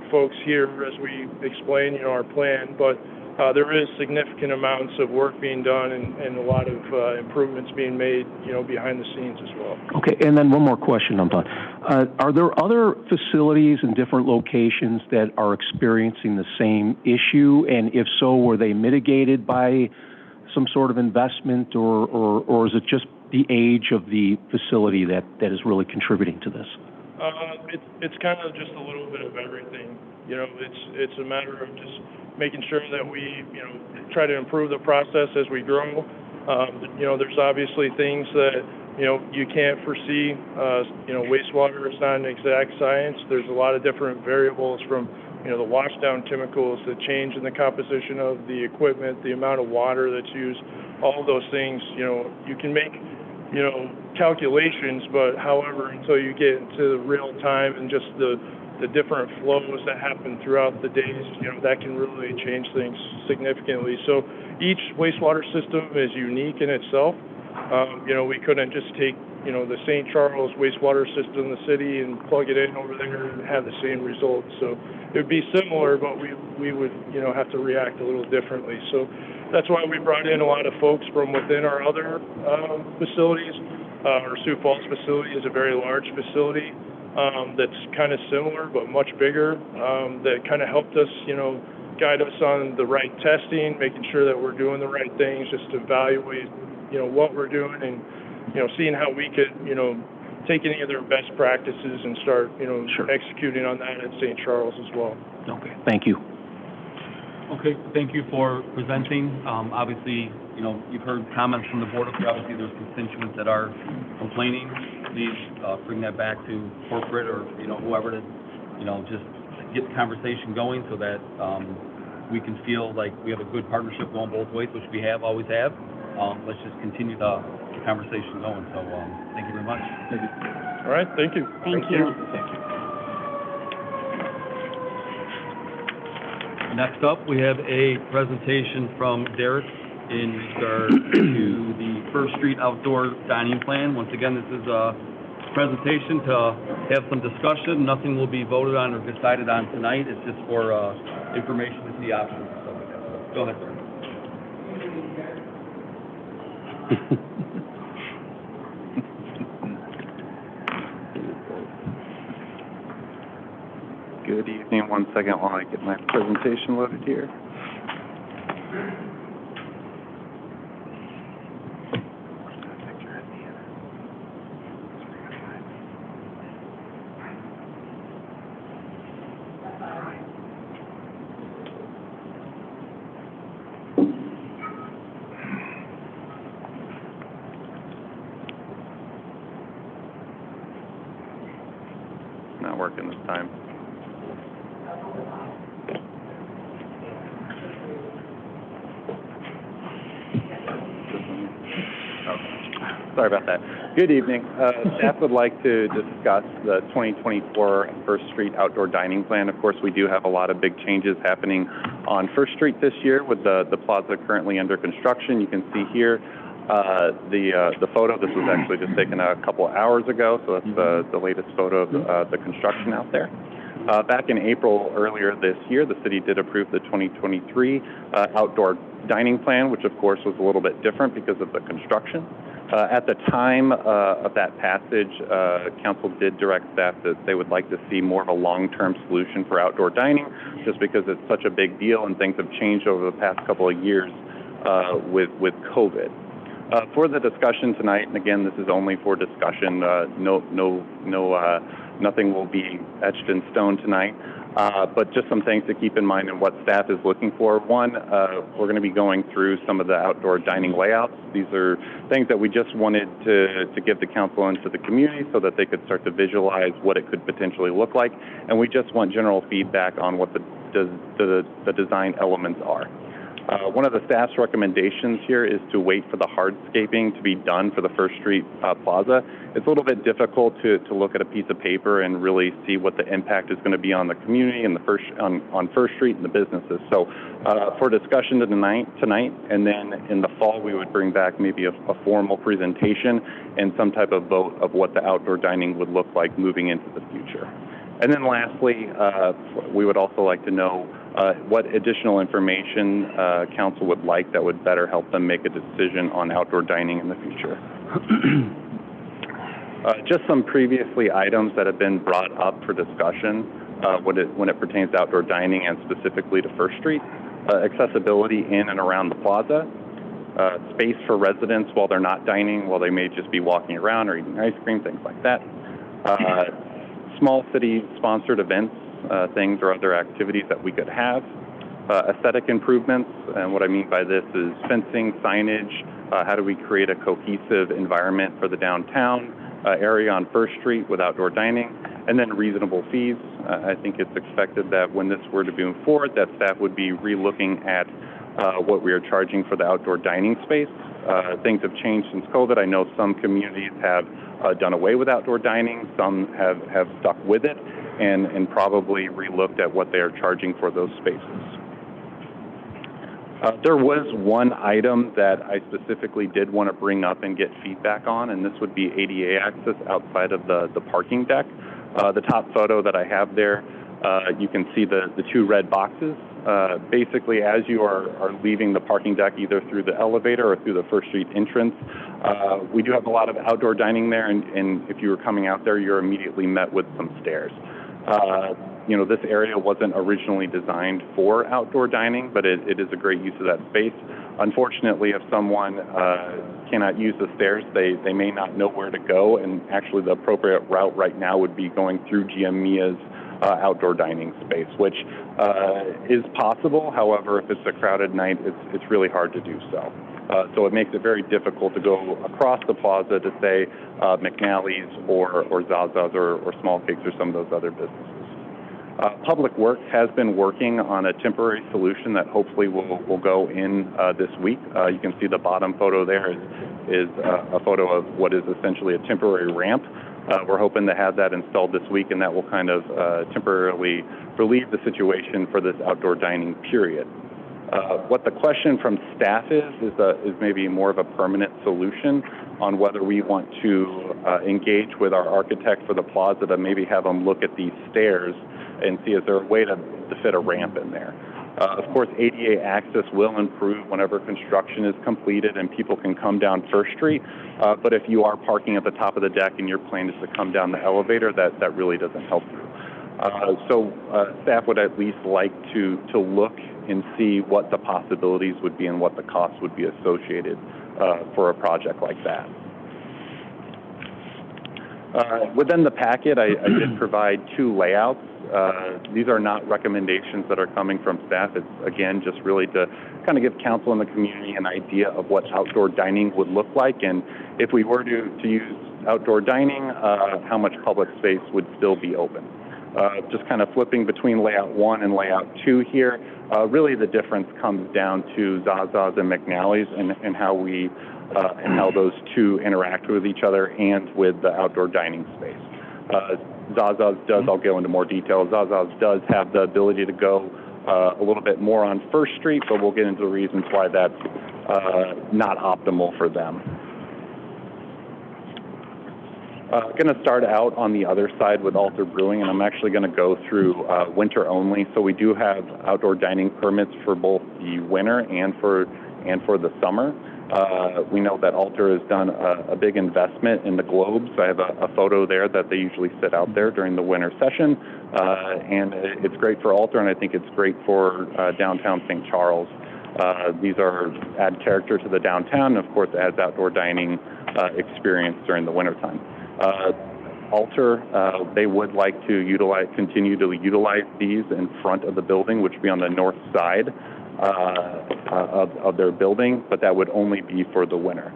folks here as we explain, our plan, but there is significant amounts of work being done and a lot of improvements being made, behind the scenes as well. Okay, and then one more question, I'm done. Are there other facilities in different locations that are experiencing the same issue? And if so, were they mitigated by some sort of investment, or is it just the age of the facility that is really contributing to this? It's kind of just a little bit of everything. It's a matter of just making sure that we, try to improve the process as we grow. There's obviously things that, you can't foresee. Wastewater is not an exact science. There's a lot of different variables from, the washdown chemicals, the change in the composition of the equipment, the amount of water that's used, all of those things, you can make, calculations, but however, until you get into the real time and just the different flows that happen throughout the days, that can really change things significantly. So each wastewater system is unique in itself. We couldn't just take, the St. Charles wastewater system in the city and plug it in over there and have the same results. So it would be similar, but we would, have to react a little differently. So that's why we brought in a lot of folks from within our other facilities. Our Sioux Falls facility is a very large facility that's kind of similar but much bigger, that kind of helped us, guide us on the right testing, making sure that we're doing the right things, just to evaluate, what we're doing and, seeing how we could, take any of their best practices and start, Sure. executing on that at St. Charles as well. Okay, thank you. Okay, thank you for presenting. Obviously, you've heard comments from the board. Obviously, there's constituents that are complaining. Please bring that back to corporate or, whoever to, just get the conversation going so that we can feel like we have a good partnership going both ways, which we always have. Let's just continue the conversation going. So thank you very much. All right, thank you. Thank you. Thank you. Next up, we have a presentation from Derek in regard to the First Street Outdoor Dining Plan. Once again, this is a presentation to have some discussion. Nothing will be voted on or decided on tonight. It's just for information to see options. So, go ahead, sir. Good evening. 1 second while I get my presentation loaded here. Not working this time. Sorry about that. Good evening. Staff would like to discuss the 2024 First Street Outdoor Dining Plan. Of course, we do have a lot of big changes happening on First Street this year with the plaza currently under construction. You can see here the photo. This was actually just taken a couple hours ago, so that's the latest photo of the construction out there. Back in April earlier this year, the city did approve the 2023 Outdoor Dining Plan, which of course was a little bit different because of the construction. At the time of that passage, council did direct staff that they would like to see more of a long-term solution for outdoor dining, just because it's such a big deal and things have changed over the past couple of years with COVID. For the discussion tonight, and again, this is only for discussion, nothing will be etched in stone tonight, but just some things to keep in mind and what staff is looking for. One, we're going to be going through some of the outdoor dining layouts. These are things that we just wanted to give the council and to the community so that they could start to visualize what it could potentially look like, and we just want general feedback on what the design elements are. One of the staff's recommendations here is to wait for the hardscaping to be done for the First Street Plaza. It's a little bit difficult to look at a piece of paper and really see what the impact is going to be on the community and on First Street and the businesses. So for discussion tonight, and then in the fall, we would bring back maybe a formal presentation and some type of vote of what the outdoor dining would look like moving into the future. And then lastly, we would also like to know what additional information council would like that would better help them make a decision on outdoor dining in the future. Just some previously items that have been brought up for discussion when it pertains to outdoor dining and specifically to First Street. Accessibility in and around the plaza, space for residents while they're not dining, while they may just be walking around or eating ice cream, things like that. Small city-sponsored events, things or other activities that we could have. Aesthetic improvements, and what I mean by this is fencing, signage, how do we create a cohesive environment for the downtown area on First Street with outdoor dining, and then reasonable fees. I think it's expected that when this were to move forward, that staff would be re-looking at what we are charging for the outdoor dining space. Things have changed since COVID. I know some communities have done away with outdoor dining. Some have stuck with it and probably re-looked at what they are charging for those spaces. There was one item that I specifically did want to bring up and get feedback on, and this would be ADA access outside of the parking deck. The top photo that I have there, you can see the two red boxes. Basically, as you are leaving the parking deck, either through the elevator or through the First Street entrance, we do have a lot of outdoor dining there, and if you were coming out there, you're immediately met with some stairs. You know, this area wasn't originally designed for outdoor dining, but it is a great use of that space. Unfortunately, if someone cannot use the stairs, they may not know where to go, and actually the appropriate route right now would be going through GMIA's outdoor dining space, which is possible. However, if it's a crowded night, it's really hard to do so. So it makes it very difficult to go across the plaza to, say, McNally's or Zaza's or Small Cakes or some of those other businesses. Public Works has been working on a temporary solution that hopefully will go in this week. You can see the bottom photo there is a photo of what is essentially a temporary ramp. We're hoping to have that installed this week, and that will kind of temporarily relieve the situation for this outdoor dining period. What the question from staff is maybe more of a permanent solution on whether we want to engage with our architect for the plaza to maybe have them look at these stairs and see is there a way to fit a ramp in there. Of course, ADA access will improve whenever construction is completed and people can come down First Street. But if you are parking at the top of the deck and your plan is to come down the elevator, that really doesn't help you. So staff would at least like to look and see what the possibilities would be and what the costs would be associated for a project like that. Within the packet, I did provide two layouts. These are not recommendations that are coming from staff. It's, again, just really to kind of give council and the community an idea of what outdoor dining would look like. And if we were to use outdoor dining, how much public space would still be open. Just kind of flipping between layout 1 and layout 2 here, really the difference comes down to Zaza's and McNally's and how we and how those two interact with each other and with the outdoor dining space. Zaza's does, I'll go into more detail, Zaza's does have the ability to go a little bit more on First Street, but we'll get into the reasons why that's not optimal for them. Going to start out on the other side with Alter Brewing, and I'm actually going to go through winter only. So we do have outdoor dining permits for both the winter and for the summer. We know that Alter has done a big investment in the globes. I have a photo there that they usually sit out there during the winter session, and it's great for Alter, and I think it's great for downtown St. Charles. These add character to the downtown, and of course, adds outdoor dining experience during the wintertime. Alter, they would like to continue to utilize these in front of the building, which would be on the north side of their building, but that would only be for the winter.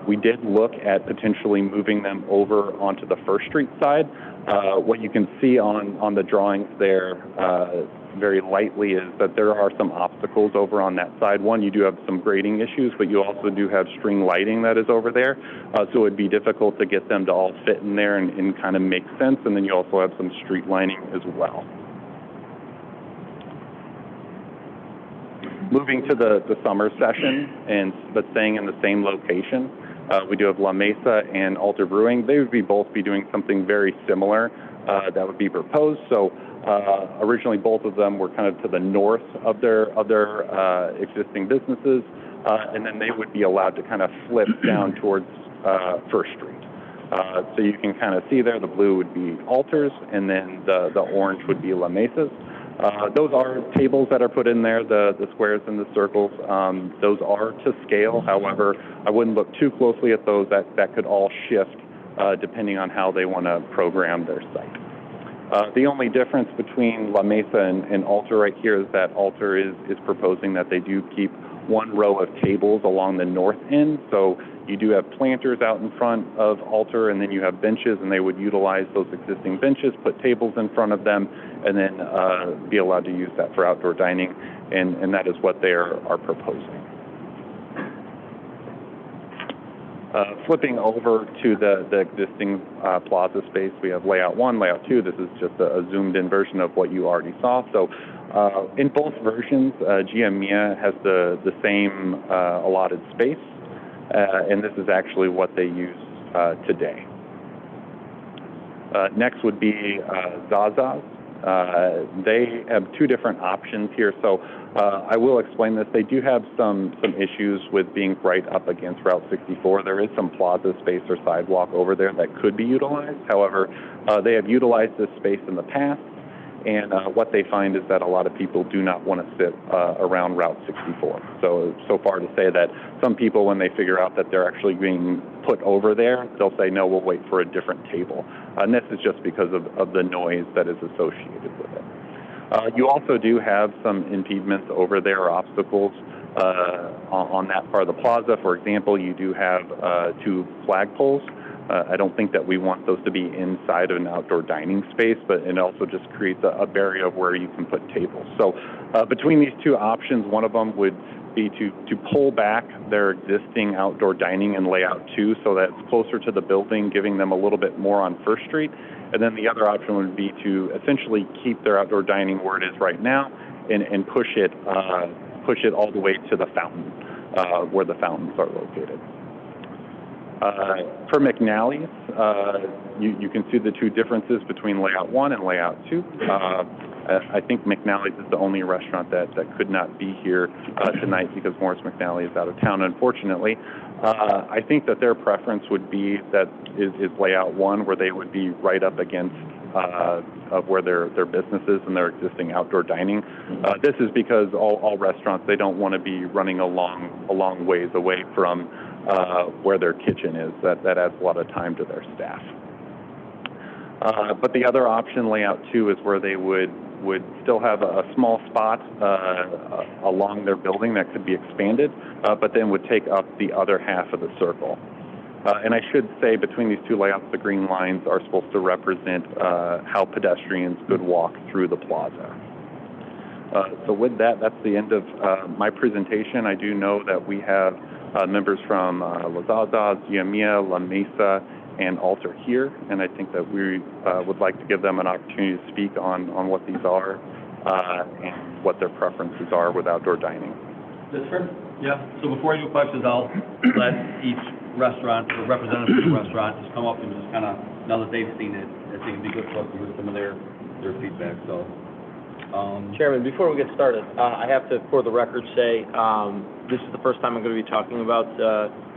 We did look at potentially moving them over onto the First Street side. What you can see on the drawings there very lightly is that there are some obstacles over on that side. One, you do have some grading issues, but you also do have string lighting that is over there. So it would be difficult to get them to all fit in there and kind of make sense. And then you also have some street lighting as well. Moving to the summer session, but staying in the same location, we do have La Mesa and Alter Brewing. They would both be doing something very similar that would be proposed. So originally, both of them were kind of to the north of their existing businesses, and then they would be allowed to kind of flip down towards First Street. So you can kind of see there the blue would be Alter's, and then the orange would be La Mesa's. Those are tables that are put in there, the squares and the circles. Those are to scale. However, I wouldn't look too closely at those. That could all shift depending on how they want to program their site. The only difference between La Mesa and Alter right here is that Alter is proposing that they do keep one row of tables along the north end. So you do have planters out in front of Alter, and then you have benches, and they would utilize those existing benches, put tables in front of them, and then be allowed to use that for outdoor dining, and that is what they are proposing. Flipping over to the existing plaza space, we have layout 1, layout 2. This is just a zoomed-in version of what you already saw. So in both versions, GMIA has the same allotted space, and this is actually what they use today. Next would be Zaza's. They have two different options here, so I will explain this. They do have some issues with being right up against Route 64. There is some plaza space or sidewalk over there that could be utilized. However, they have utilized this space in the past, and what they find is that a lot of people do not want to sit around Route 64. So far to say that some people, when they figure out that they're actually being put over there, they'll say, no, we'll wait for a different table. And this is just because of the noise that is associated with it. You also do have some impediments over there, or obstacles on that part of the plaza. For example, you do have 2 flagpoles. I don't think that we want those to be inside of an outdoor dining space, but it also just creates a barrier of where you can put tables. So between these two options, one of them would be to pull back their existing outdoor dining in layout 2 so that it's closer to the building, giving them a little bit more on First Street. And then the other option would be to essentially keep their outdoor dining where it is right now and push it all the way to the fountain, where the fountains are located. For McNally's, you can see the two differences between layout 1 and layout 2. I think McNally's is the only restaurant that could not be here tonight because Morris McNally is out of town, unfortunately. I think that their preference would be that is layout 1, where they would be right up against of where their business is and their existing outdoor dining. This is because all restaurants, they don't want to be running a long ways away from where their kitchen is. That adds a lot of time to their staff. But the other option, layout 2, is where they would still have a small spot along their building that could be expanded, but then would take up the other half of the circle. And I should say, between these two layouts, the green lines are supposed to represent how pedestrians could walk through the plaza. So with that, that's the end of my presentation. I do know that we have members from La Zaza, GMIA, La Mesa, and Alter here, and I think that we would like to give them an opportunity to speak on what these are and what their preferences are with outdoor dining. That's fair. Yeah. So before I do questions, I'll let each restaurant or representative of the restaurant just come up and just kind of, now that they've seen it, I think it'd be good for us to hear some of their feedback. So, Chairman, before we get started, I have to, for the record, say this is the first time I'm going to be talking about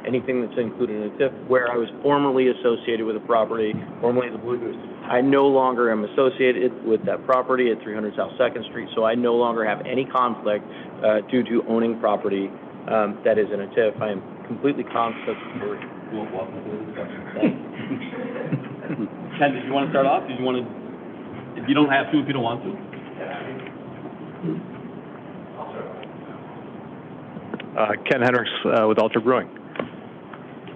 anything that's included in a TIF, where I was formerly associated with a property, formerly the Blue Goose. I no longer am associated with that property at 300 South 2nd Street, so I no longer have any conflict due to owning property that is in a TIF. I am completely confident. welcome to the discussion. Ken, did you want to start off? Did you want to, if you don't have to, if you don't want to? Ken Hendricks with Alter Brewing.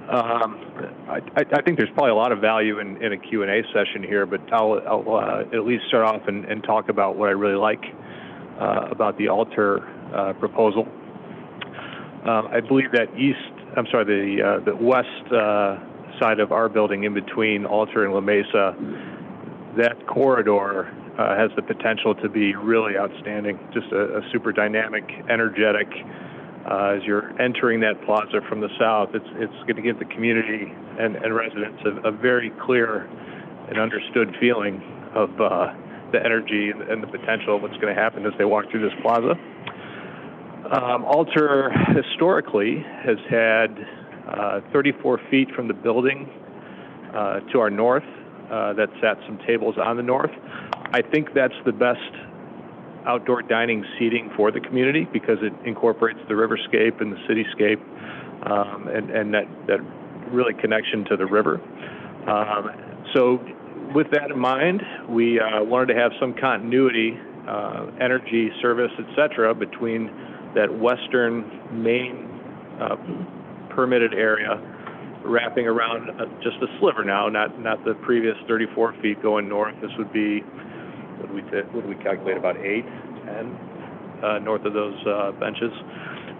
I think there's probably a lot of value in a Q&A session here, but I'll at least start off and talk about what I really like about the Alter proposal. I believe that the west side of our building, in between Alter and La Mesa, that corridor has the potential to be really outstanding. Just a super dynamic, energetic. As you're entering that plaza from the south, it's going to give the community and residents a very clear and understood feeling of the energy and the potential of what's going to happen as they walk through this plaza. Alter historically has had 34 feet from the building to our north that sat some tables on the north. I think that's the best outdoor dining seating for the community because it incorporates the riverscape and the cityscape and that really connection to the river. So with that in mind, we wanted to have some continuity, energy, service, etc., between that western main permitted area wrapping around just a sliver now, not the previous 34 feet going north. This would be, what do we calculate, about 8, 10 north of those benches.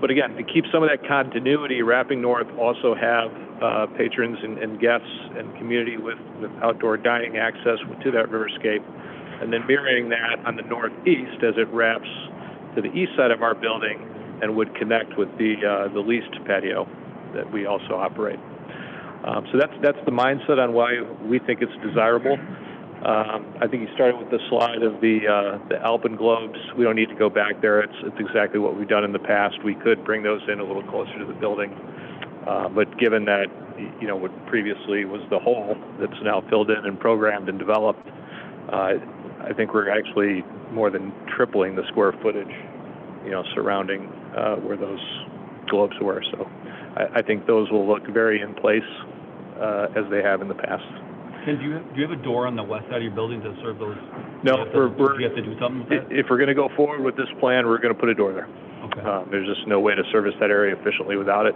But again, to keep some of that continuity, Wrapping North also have patrons and guests and community with outdoor dining access to that riverscape, and then mirroring that on the northeast as it wraps to the east side of our building and would connect with the leased patio that we also operate. So that's the mindset on why we think it's desirable. I think you started with the slide of the alpenglobes. We don't need to go back there. It's exactly what we've done in the past. We could bring those in a little closer to the building, but given that what previously was the hole that's now filled in and programmed and developed, I think we're actually more than tripling the square footage, surrounding where those globes were. So I think those will look very in place as they have in the past. Ken, do you have a door on the west side of your building to serve those? No, do you have to do something with that? If we're going to go forward with this plan, we're going to put a door there. Okay. There's just no way to service that area efficiently without it.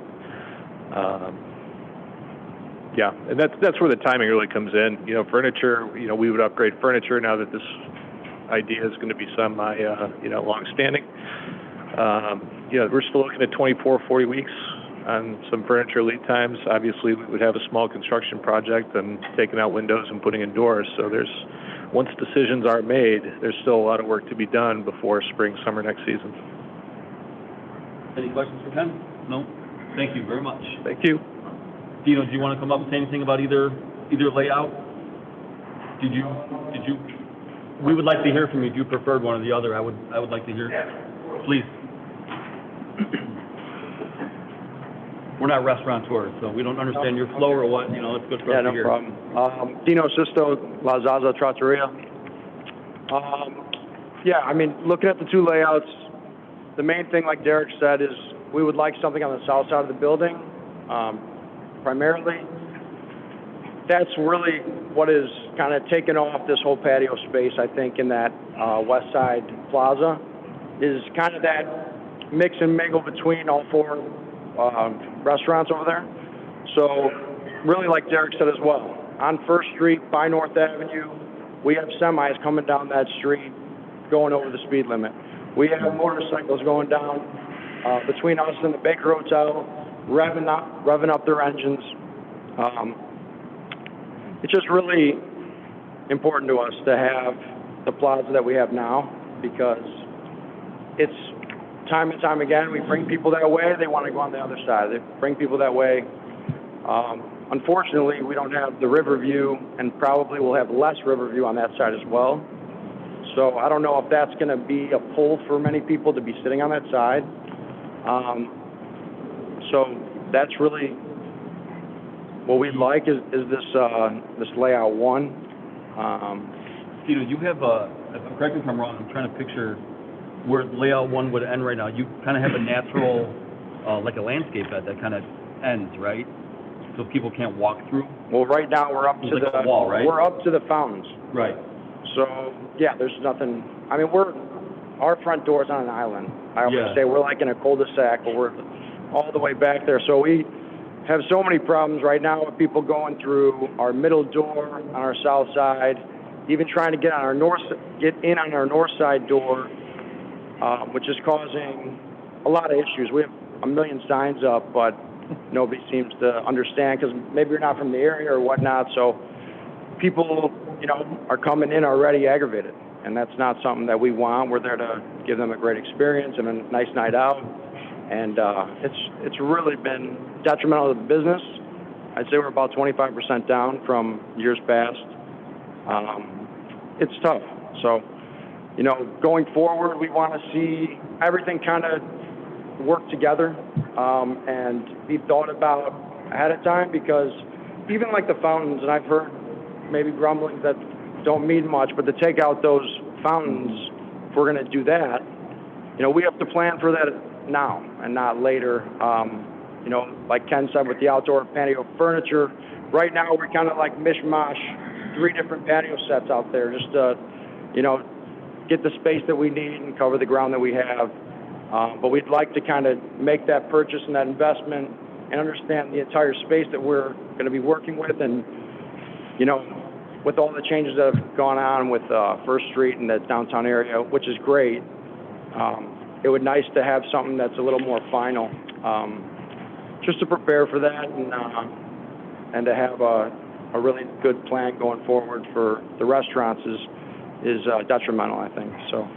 Yeah, and that's where the timing really comes in. Furniture, we would upgrade furniture now that this idea is going to be semi, long-standing. We're still looking at 24, 40 weeks on some furniture lead times. Obviously, we would have a small construction project and taking out windows and putting in doors. So once decisions are made, there's still a lot of work to be done before spring, summer next season. Any questions for Ken? No? Thank you very much. Thank you. Dino, do you want to come up and say anything about either layout? Did you? We would like to hear from you. If you preferred one or the other, I would like to hear. Please. We're not restaurateurs, so we don't understand your flow or what, it's good for us to hear. Yeah, no problem. Dino Sisto, La Zaza Trattoria. Looking at the two layouts, the main thing, like Derek said, is we would like something on the south side of the building, primarily. That's really what is kind of taken off this whole patio space, I think, in that west side plaza, is kind of that mix and mingle between all four restaurants over there. So really, like Derek said as well, on First Street by North Avenue, we have semis coming down that street going over the speed limit. We have motorcycles going down between us and the Baker Hotel, revving up their engines. It's just really important to us to have the plaza that we have now, because it's time and time again, we bring people that way, they want to go on the other side. They bring people that way. Unfortunately, we don't have the river view, and probably we'll have less river view on that side as well. So I don't know if that's going to be a pull for many people to be sitting on that side. So that's really what we'd like is this layout one. Tito, you have correct me if I'm wrong, I'm trying to picture where layout one would end right now. You kind of have a natural, like a landscape bed that kind of ends, right? So people can't walk through? Well, right now we're up to the wall, right? We're up to the fountains. Right. So, yeah, there's nothing, our front door's on an island. I always say we're like in a cul-de-sac, but we're all the way back there. So we have so many problems right now with people going through our middle door on our south side, even trying to get in on our north side door, which is causing a lot of issues. We have a million signs up, but nobody seems to understand because maybe you're not from the area or whatnot. So people, are coming in already aggravated, and that's not something that we want. We're there to give them a great experience and a nice night out, and it's really been detrimental to the business. I'd say we're about 25% down from years past. It's tough. So, going forward, we want to see everything kind of work together and be thought about ahead of time, because even like the fountains, and I've heard maybe grumblings that don't mean much, but to take out those fountains, if we're going to do that, we have to plan for that now and not later. Like Ken said, with the outdoor patio furniture, right now we're kind of like mishmash 3 different patio sets out there just to, get the space that we need and cover the ground that we have. But we'd like to kind of make that purchase and that investment and understand the entire space that we're going to be working with. And, with all the changes that have gone on with First Street and the downtown area, which is great, it would nice to have something that's a little more final, just to prepare for that and to have a really good plan going forward for the restaurants is detrimental, I think. So,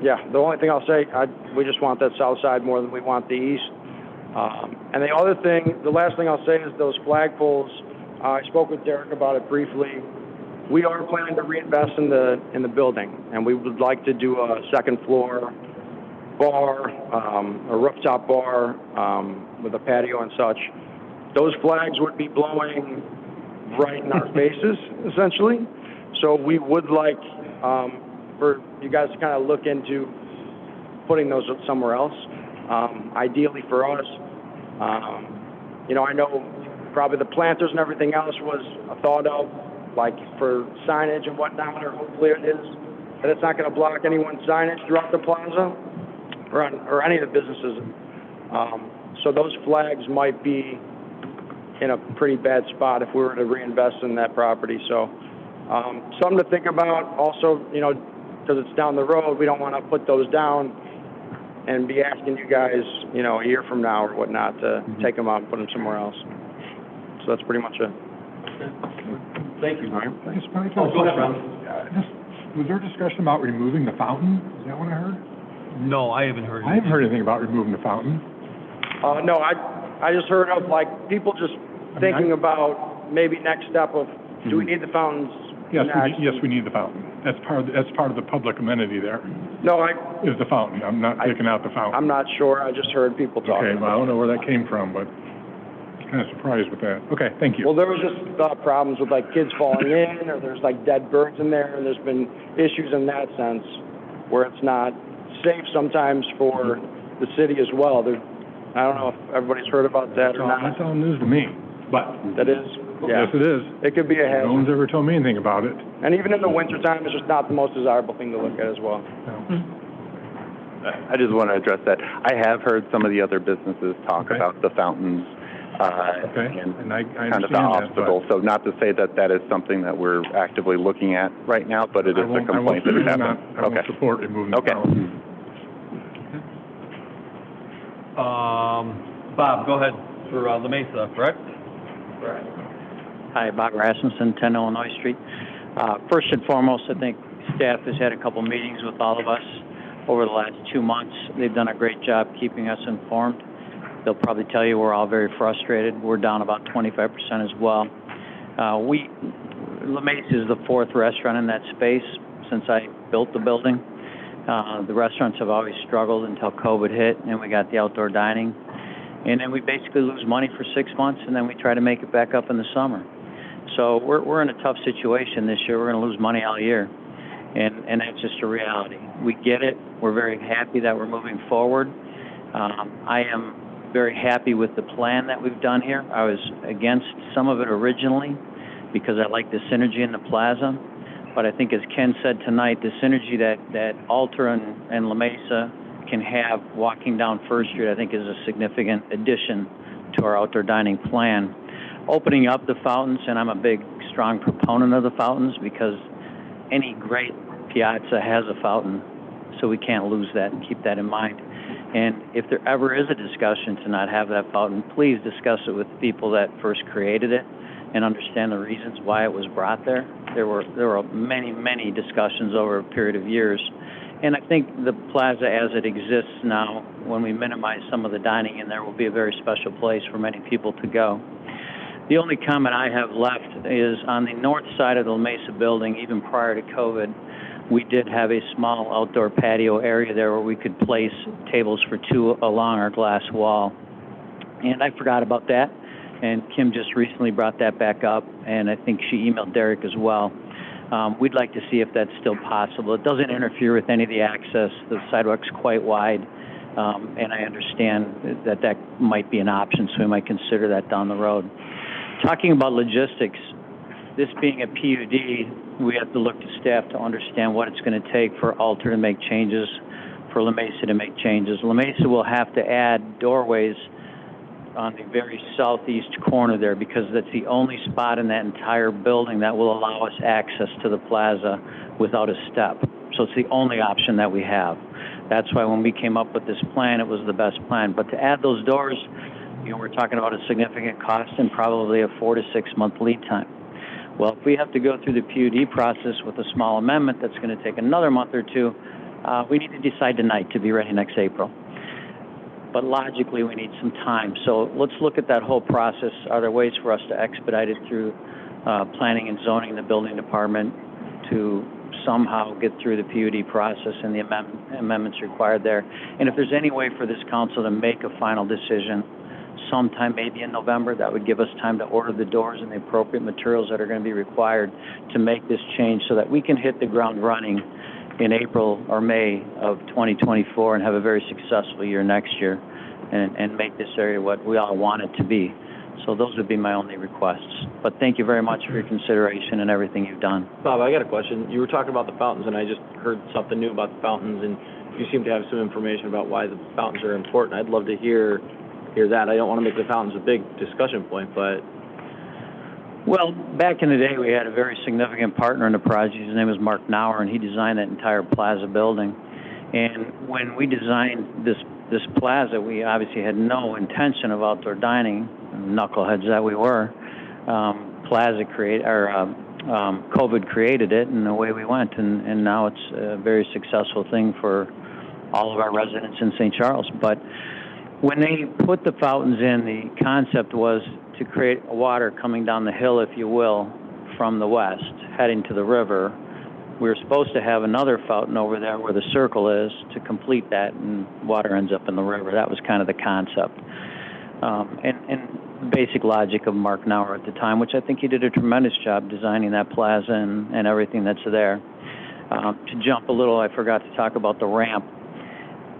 yeah, the only thing I'll say, we just want that south side more than we want the east. And the last thing I'll say is those flagpoles. I spoke with Derek about it briefly. We are planning to reinvest in the building, and we would like to do a second floor bar, a rooftop bar with a patio and such. Those flags would be blowing right in our faces, essentially. So we would like for you guys to kind of look into putting those somewhere else. Ideally for us, I know probably the planters and everything else was a thought of, like for signage and whatnot, or hopefully it is, that it's not going to block anyone's signage throughout the plaza or any of the businesses. So those flags might be in a pretty bad spot if we were to reinvest in that property. So something to think about. Also, because it's down the road, we don't want to put those down and be asking you guys, a year from now or whatnot to take them out and put them somewhere else. So that's pretty much it. Thank you. Go ahead, Ron. Was there discussion about removing the fountain? Is that what I heard? No, I haven't heard. I haven't heard anything about removing the fountain. No, I just heard of people just thinking about maybe next step of, do we need the fountains? Yes, we need the fountain. That's part of the public amenity there. No, is the fountain. I'm not taking out the fountain. I'm not sure. I just heard people talking. Okay, well, I don't know where that came from, but I'm kind of surprised with that. Okay, thank you. Well, there was just problems with kids falling in, or there's dead birds in there, and there's been issues in that sense where it's not safe sometimes for the city as well. I don't know if everybody's heard about that or not. That's all news to me, but. That is? Yeah. Yes, it is. It could be a hazard. No one's ever told me anything about it. And even in the wintertime, it's just not the most desirable thing to look at as well. No. I just want to address that. I have heard some of the other businesses talk about the fountains and I kind of the obstacle. So not to say that is something that we're actively looking at right now, but it is a complaint that has happened. I won't support removing the fountain. Bob, go ahead for La Mesa, correct? Correct. Hi, Bob Rasmussen, 10 Illinois Street. First and foremost, I think staff has had a couple meetings with all of us over the last 2 months. They've done a great job keeping us informed. They'll probably tell you we're all very frustrated. We're down about 25% as well. La Mesa is the fourth restaurant in that space since I built the building. The restaurants have always struggled until COVID hit, and we got the outdoor dining. And then we basically lose money for 6 months, and then we try to make it back up in the summer. So we're in a tough situation this year. We're going to lose money all year, and that's just a reality. We get it. We're very happy that we're moving forward. I am very happy with the plan that we've done here. I was against some of it originally because I like the synergy in the plaza. But I think, as Ken said tonight, the synergy that Alter and La Mesa can have walking down First Street, I think, is a significant addition to our outdoor dining plan. Opening up the fountains, and I'm a big, strong proponent of the fountains because any great piazza has a fountain, so we can't lose that and keep that in mind. And if there ever is a discussion to not have that fountain, please discuss it with the people that first created it and understand the reasons why it was brought there. There were many, many discussions over a period of years. And I think the plaza as it exists now, when we minimize some of the dining in there, will be a very special place for many people to go. The only comment I have left is on the north side of the La Mesa building, even prior to COVID, we did have a small outdoor patio area there where we could place tables for two along our glass wall. And I forgot about that. And Kim just recently brought that back up, and I think she emailed Derek as well. We'd like to see if that's still possible. It doesn't interfere with any of the access. The sidewalk's quite wide, and I understand that might be an option, so we might consider that down the road. Talking about logistics, this being a PUD, we have to look to staff to understand what it's going to take for Alter to make changes, for La Mesa to make changes. La Mesa will have to add doorways on the very southeast corner there because that's the only spot in that entire building that will allow us access to the plaza without a step. So it's the only option that we have. That's why when we came up with this plan, it was the best plan. But to add those doors, we're talking about a significant cost and probably a 4 to 6 month lead time. Well, if we have to go through the PUD process with a small amendment that's going to take another month or two, we need to decide tonight to be ready next April. But logically, we need some time. So let's look at that whole process. Are there ways for us to expedite it through planning and zoning in the building department to somehow get through the PUD process and the amendments required there? And if there's any way for this council to make a final decision sometime maybe in November, that would give us time to order the doors and the appropriate materials that are going to be required to make this change so that we can hit the ground running in April or May of 2024 and have a very successful year next year and make this area what we all want it to be. So those would be my only requests. But thank you very much for your consideration and everything you've done. Bob, I got a question. You were talking about the fountains, and I just heard something new about the fountains, and you seem to have some information about why the fountains are important. I'd love to hear that. I don't want to make the fountains a big discussion point, but... Well, back in the day, we had a very significant partner in the project. His name was Mark Nauer, and he designed that entire plaza building. And when we designed this plaza, we obviously had no intention of outdoor dining, knuckleheads that we were. COVID created it, and away we went. And now it's a very successful thing for all of our residents in St. Charles. But when they put the fountains in, the concept was to create water coming down the hill, if you will, from the west, heading to the river. We were supposed to have another fountain over there where the circle is to complete that, and water ends up in the river. That was kind of the concept. And the basic logic of Mark Nauer at the time, which I think he did a tremendous job designing that plaza and everything that's there. To jump a little, I forgot to talk about the ramp.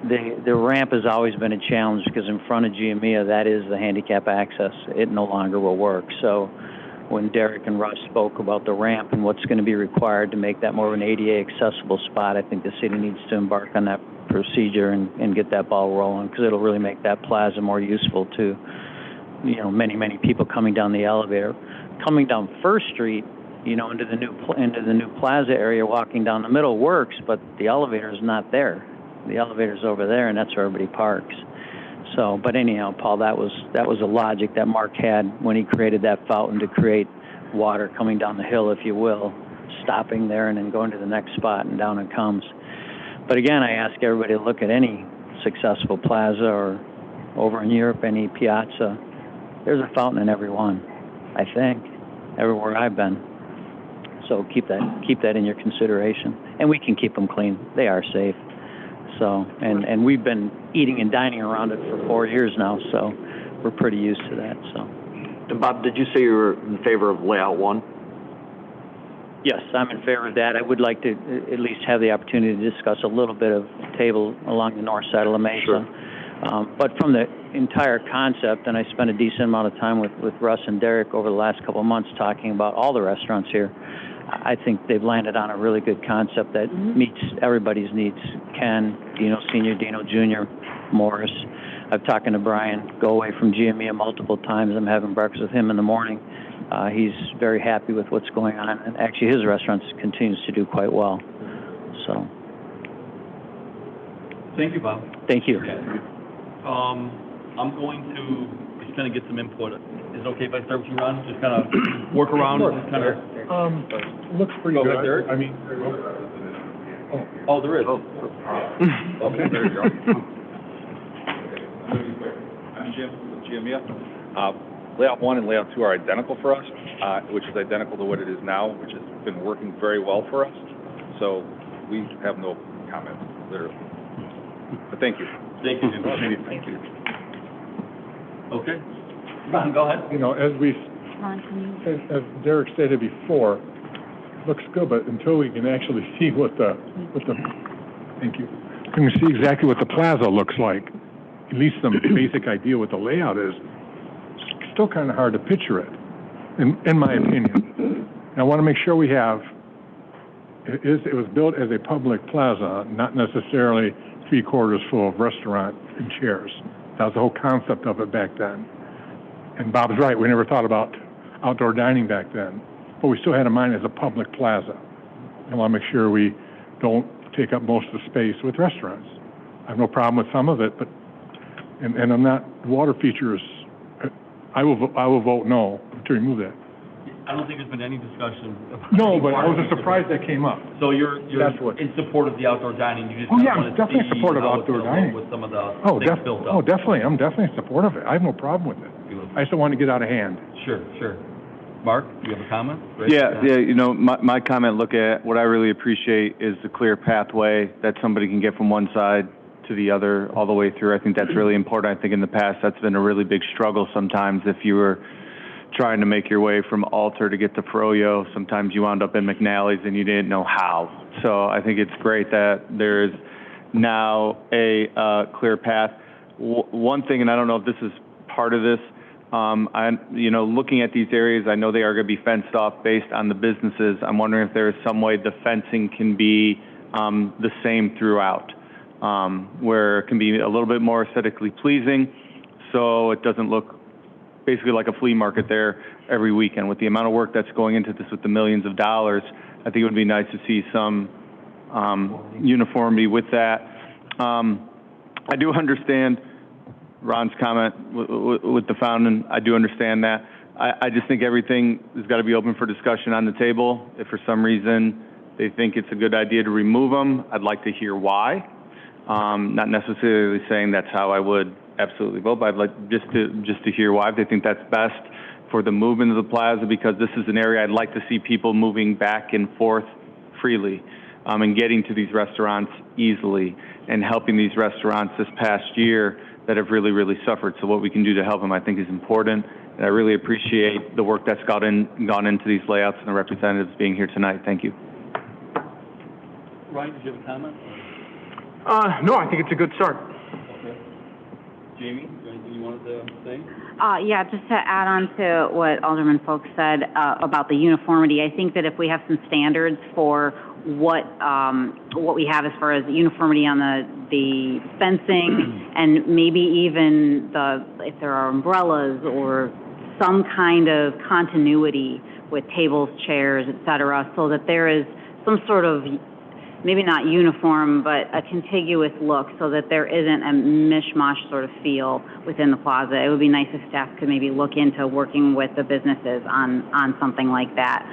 The ramp has always been a challenge because in front of GMEA, that is the handicap access. It no longer will work. So when Derek and Russ spoke about the ramp and what's going to be required to make that more of an ADA accessible spot, I think the city needs to embark on that procedure and get that ball rolling, because it'll really make that plaza more useful to, many, many people coming down the elevator. Coming down First Street, into the new plaza area, walking down the middle works, but the elevator is not there. The elevator's over there, and that's where everybody parks. So, but anyhow, Paul, that was a logic that Mark had when he created that fountain, to create water coming down the hill, if you will, stopping there and then going to the next spot, and down it comes. But again, I ask everybody to look at any successful plaza or over in Europe, any piazza. There's a fountain in every one, I think, everywhere I've been. So keep that in your consideration. And we can keep them clean. They are safe. So, and we've been eating and dining around it for 4 years now, so we're pretty used to that, so. And Bob, did you say you were in favor of layout 1? Yes, I'm in favor of that. I would like to at least have the opportunity to discuss a little bit of table along the north side of La Mesa. Sure. But from the entire concept, and I spent a decent amount of time with Russ and Derek over the last couple of months talking about all the restaurants here, I think they've landed on a really good concept that meets everybody's needs. Ken, Dino Sr., Dino Jr., Morris. I've talked to Brian Go-Away from GMEA multiple times. I'm having breakfast with him in the morning. He's very happy with what's going on, and actually his restaurant continues to do quite well. So. Thank you, Bob. Thank you. I'm going to just kind of get some input. Is it okay if I start with you, Ron? Just kind of work around and just kind of... Looks pretty good. Derek? I mean... Oh, there is. Okay, there you go. I'm Jim with GMEA. Layout 1 and layout 2 are identical for us, which is identical to what it is now, which has been working very well for us. So we have no comments, literally. But thank you. Thank you, Jim. Thank you. Okay. Ron, go ahead. As Derek stated before, looks good, but until we can actually see thank you, can we see exactly what the plaza looks like, at least some basic idea what the layout is, it's still kind of hard to picture it, in my opinion. And I want to make sure we have, it was built as a public plaza, not necessarily 3/4 full of restaurant and chairs. That was the whole concept of it back then. And Bob's right, we never thought about outdoor dining back then, but we still had in mind as a public plaza. I want to make sure we don't take up most of the space with restaurants. I have no problem with some of it, but, and I'm not, water features, I will vote no to remove that. I don't think there's been any discussion about. No, but I was surprised that came up. So you're in support of the outdoor dining, you just kind of want to see definitely supportive of how it's outdoor gonna dining. look with some of the things built up. Oh, definitely, I'm definitely in support of it. I have no problem with it. Beautiful. I just don't want to get out of hand. Sure. Mark, do you have a comment? Right? Yeah, you know, my comment, look at, what I really appreciate is the clear pathway that somebody can get from one side to the other all the way through. I think that's really important. I think in the past that's been a really big struggle sometimes if you were trying to make your way from Alter to get to Froyo. Sometimes you wound up in McNally's and you didn't know how. So I think it's great that there's now a clear path. One thing, and I don't know if this is part of this, looking at these areas, I know they are going to be fenced off based on the businesses. I'm wondering if there is some way the fencing can be the same throughout, where it can be a little bit more aesthetically pleasing, so it doesn't look basically like a flea market there every weekend. With the amount of work that's going into this with the millions of dollars, I think it would be nice to see some uniformity with that. I do understand Ron's comment with the fountain. I do understand that. I just think everything has got to be open for discussion on the table. If for some reason they think it's a good idea to remove them, I'd like to hear why. Not necessarily saying that's how I would absolutely vote, but I'd like just to hear why. If they think that's best for the movement of the plaza, because this is an area I'd like to see people moving back and forth freely, and getting to these restaurants easily, and helping these restaurants this past year that have really, really suffered. So what we can do to help them, I think, is important. And I really appreciate the work that's gone into these layouts and the representatives being here tonight. Thank you. Ryan, did you have a comment? No, I think it's a good start. Okay. Jamie, is there anything you wanted to say? Yeah, just to add on to what Alderman Folks said about the uniformity, I think that if we have some standards for what we have as far as uniformity on the fencing and maybe even if there are umbrellas or some kind of continuity with tables, chairs, et cetera, so that there is some sort of, maybe not uniform, but a contiguous look so that there isn't a mishmash sort of feel within the plaza. It would be nice if staff could maybe look into working with the businesses on something like that.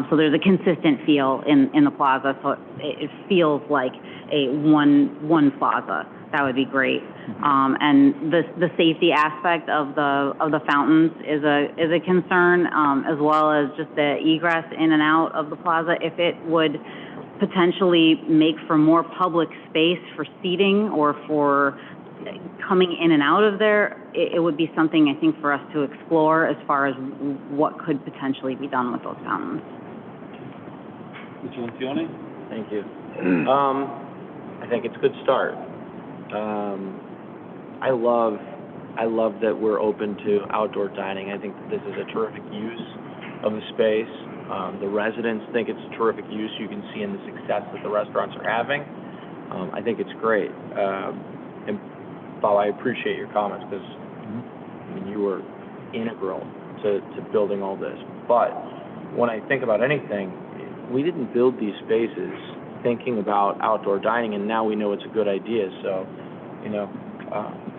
So there's a consistent feel in the plaza, so it feels like a one plaza. That would be great. And the safety aspect of the fountains is a concern, as well as just the egress in and out of the plaza. If it would potentially make for more public space for seating or for coming in and out of there, it would be something, I think, for us to explore as far as what could potentially be done with those fountains. Mr. Lencioni? Thank you. I think it's a good start. I love that we're open to outdoor dining. I think that this is a terrific use of the space. The residents think it's a terrific use. You can see in the success that the restaurants are having. I think it's great. And Bob, I appreciate your comments because you were integral to building all this. But when I think about anything, we didn't build these spaces thinking about outdoor dining, and now we know it's a good idea. So,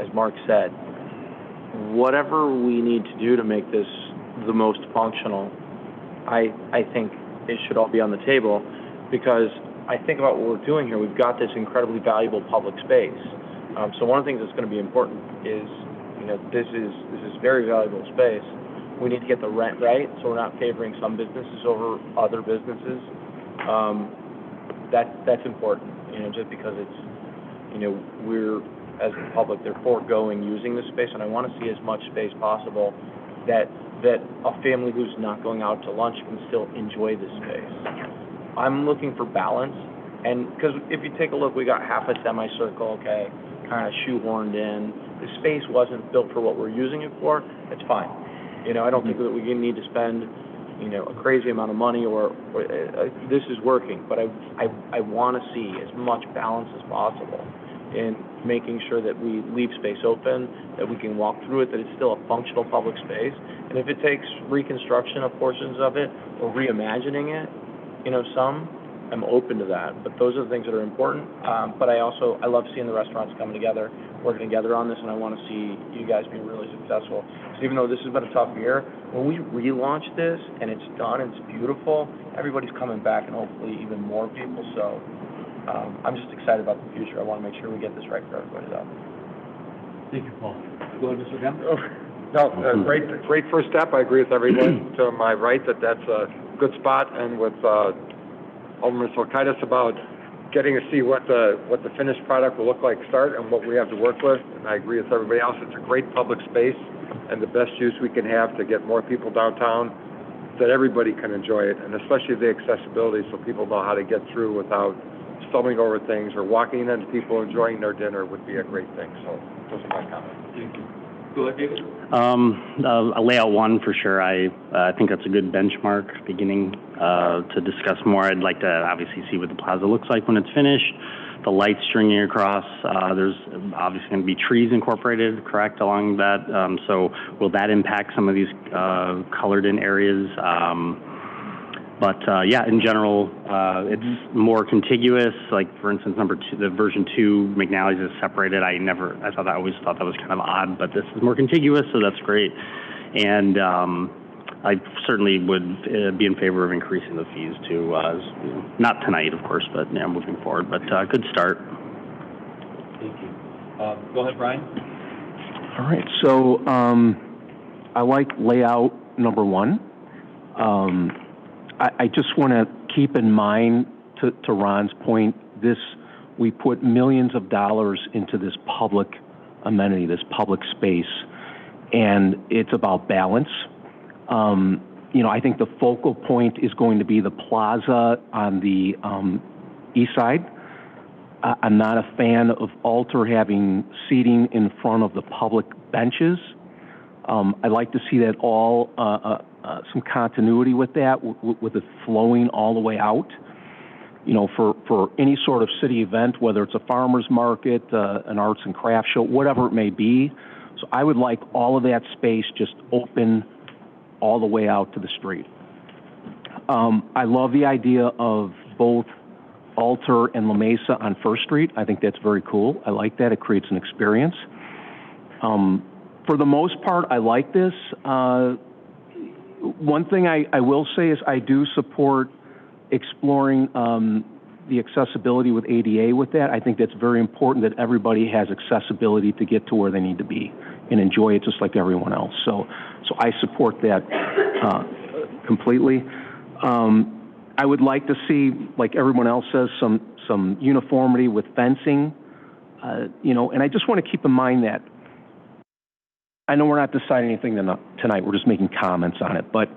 as Mark said, whatever we need to do to make this the most functional, I think it should all be on the table, because I think about what we're doing here. We've got this incredibly valuable public space. So one of the things that's going to be important is, this is very valuable space. We need to get the rent right, so we're not favoring some businesses over other businesses. That's important, just because it's, we're, as the public, they're foregoing using this space, and I want to see as much space possible that a family who's not going out to lunch can still enjoy this space. I'm looking for balance, and because if you take a look, we got half a semicircle, okay, kind of shoehorned in. The space wasn't built for what we're using it for. It's fine. I don't think that we need to spend, a crazy amount of money or this is working, but I want to see as much balance as possible in making sure that we leave space open, that we can walk through it, that it's still a functional public space. And if it takes reconstruction of portions of it or reimagining it, am open to that. But those are the things that are important. But I love seeing the restaurants coming together, working together on this, and I want to see you guys be really successful. So even though this has been a tough year, when we relaunch this and it's done, it's beautiful, everybody's coming back and hopefully even more people. So I'm just excited about the future. I want to make sure we get this right for everybody, though. Thank you, Paul. Go ahead, Mr. Kemp. No, great first step. I agree with everyone to my right that that's a good spot, and with Alderman Solkaitis about getting to see what the finished product will look like start and what we have to work with. And I agree with everybody else. It's a great public space and the best use we can have to get more people downtown, that everybody can enjoy it, and especially the accessibility so people know how to get through without stumbling over things or walking into people enjoying their dinner would be a great thing. So those are my comments. Thank you. Go ahead, David. A layout one for sure. I think that's a good benchmark beginning to discuss more. I'd like to obviously see what the plaza looks like when it's finished. The lights stringing across. There's obviously going to be trees incorporated, correct, along that. So will that impact some of these colored in areas? But yeah, in general, it's more contiguous. Like for instance, the version 2 McNally's is separated. I always thought that was kind of odd, but this is more contiguous, so that's great. And I certainly would be in favor of increasing the fees too. Not tonight, of course, but yeah, moving forward. But good start. Thank you. Go ahead, Brian. All right. So I like layout number 1. I just want to keep in mind, to Ron's point, we put millions of dollars into this public amenity, this public space, and it's about balance. I think the focal point is going to be the plaza on the east side. I'm not a fan of Alter having seating in front of the public benches. I'd like to see that all some continuity with that, with it flowing all the way out. For any sort of city event, whether it's a farmer's market, an arts and crafts show, whatever it may be. So I would like all of that space just open all the way out to the street. I love the idea of both Alter and La Mesa on First Street. I think that's very cool. I like that. It creates an experience. For the most part, I like this. One thing I will say is I do support exploring the accessibility with ADA with that. I think that's very important that everybody has accessibility to get to where they need to be and enjoy it just like everyone else. So I support that completely. I would like to see, like everyone else says, some uniformity with fencing, and I just want to keep in mind that I know we're not deciding anything tonight, we're just making comments on it, but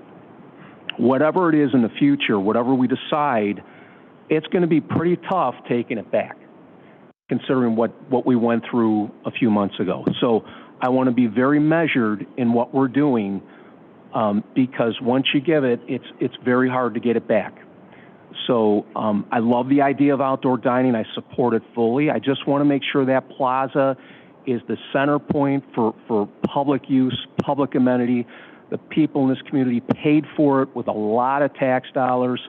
whatever it is in the future, whatever we decide, it's going to be pretty tough taking it back, considering what we went through a few months ago. So I want to be very measured in what we're doing, because once you give it, it's very hard to get it back. So I love the idea of outdoor dining. I support it fully. I just want to make sure that plaza is the center point for public use, public amenity. The people in this community paid for it with a lot of tax dollars.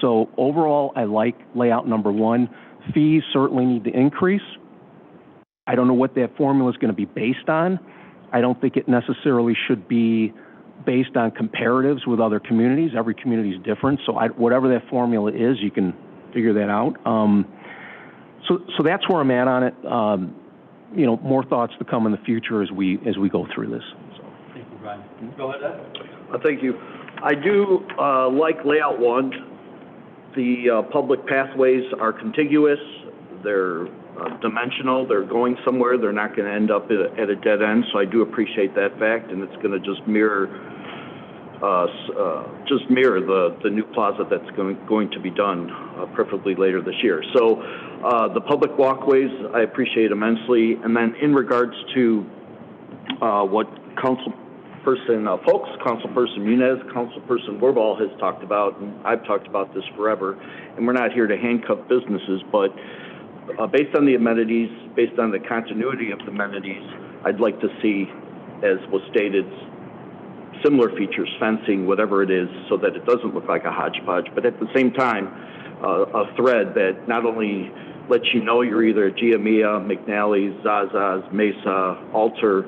So overall, I like layout number 1. Fees certainly need to increase. I don't know what that formula is going to be based on. I don't think it necessarily should be based on comparatives with other communities. Every community is different. So whatever that formula is, you can figure that out. So that's where I'm at on it. More thoughts to come in the future as we go through this. So. Thank you, Brian. Go ahead, Ed. Thank you. I do like layout 1. The public pathways are contiguous. They're dimensional. They're going somewhere. They're not going to end up at a dead end. So I do appreciate that fact, and it's going to just mirror the new plaza that's going to be done, preferably later this year. So the public walkways I appreciate immensely. And then in regards to what Councilperson Folks, Councilperson Muniz, Councilperson Warball has talked about, and I've talked about this forever, and we're not here to handcuff businesses, but based on the amenities, based on the continuity of the amenities, I'd like to see, as was stated, similar features, fencing, whatever it is, so that it doesn't look like a hodgepodge. But at the same time, a thread that not only lets you know you're either at Giamia, McNally's, Zaza's, Mesa, Alter,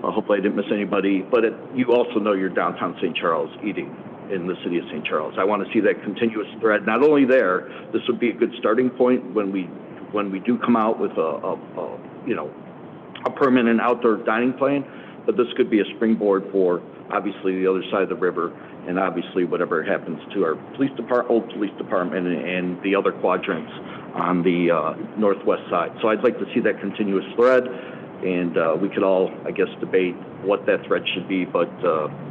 hopefully I didn't miss anybody, but you also know you're downtown St. Charles eating in the city of St. Charles. I want to see that continuous thread. Not only there, this would be a good starting point when we do come out with a permanent outdoor dining plan, but this could be a springboard for obviously the other side of the river and obviously whatever happens to our old police department and the other quadrants on the northwest side. So I'd like to see that continuous thread, and we could all, I guess, debate what that thread should be, but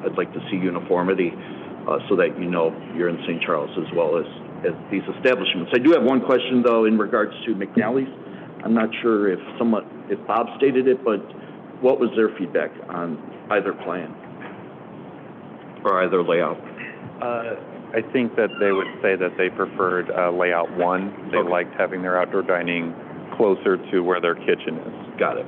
I'd like to see uniformity so that you know you're in St. Charles as well as these establishments. I do have one question, though, in regards to McNally's. I'm not sure if Bob stated it, but what was their feedback on either plan or either layout? I think that they would say that they preferred layout 1. They liked having their outdoor dining closer to where their kitchen is. Got it.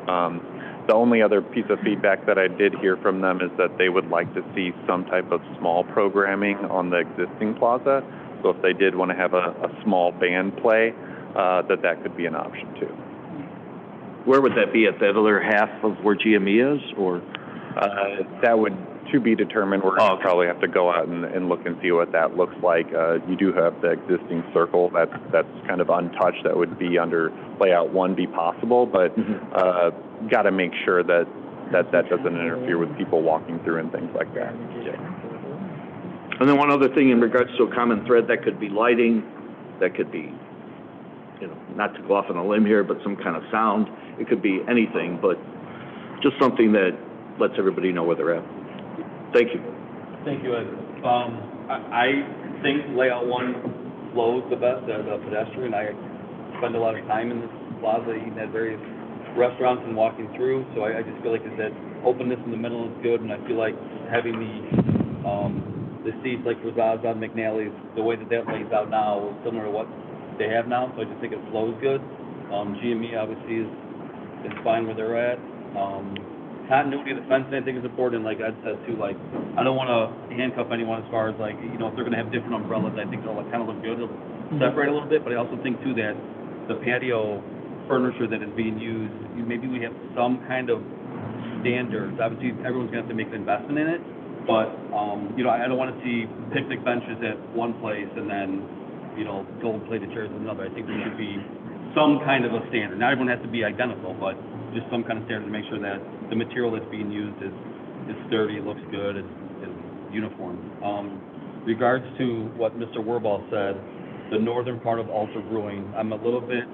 The only other piece of feedback that I did hear from them is that they would like to see some type of small programming on the existing plaza. So if they did want to have a small band play, that could be an option too. Where would that be, at that other half of where Giamia is, or? That would to be determined. We're going to probably have to go out and look and see what that looks like. You do have the existing circle that's kind of untouched. That would be under layout 1 be possible, but got to make sure that doesn't interfere with people walking through and things like that. Yeah. And then one other thing in regards to a common thread, that could be lighting, that could be, not to go off on a limb here, but some kind of sound. It could be anything, but just something that lets everybody know where they're at. Thank you. Thank you, Ed. I think layout 1 flows the best as a pedestrian. I spend a lot of time in this plaza eating at various restaurants and walking through, so I just feel like that openness in the middle is good, and I feel like having the seats like for Zaza, McNally's, the way that lays out now is similar to what they have now, so I just think it flows good. GME obviously is fine where they're at. Continuity of the fencing I think is important, like Ed said too, like I don't want to handcuff anyone as far as like, if they're going to have different umbrellas, I think they'll kind of look good, it'll separate a little bit, but I also think too that the patio furniture that is being used, maybe we have some kind of standards. Obviously everyone's going to have to make an investment in it, but I don't want to see picnic benches at one place and then gold plated chairs at another. I think there should be some kind of a standard. Not everyone has to be identical, but just some kind of standard to make sure that the material that's being used is sturdy, looks good, is uniform. Regards to what Mr. Werball said, the northern part of Alter Brewing, I'm a little bit,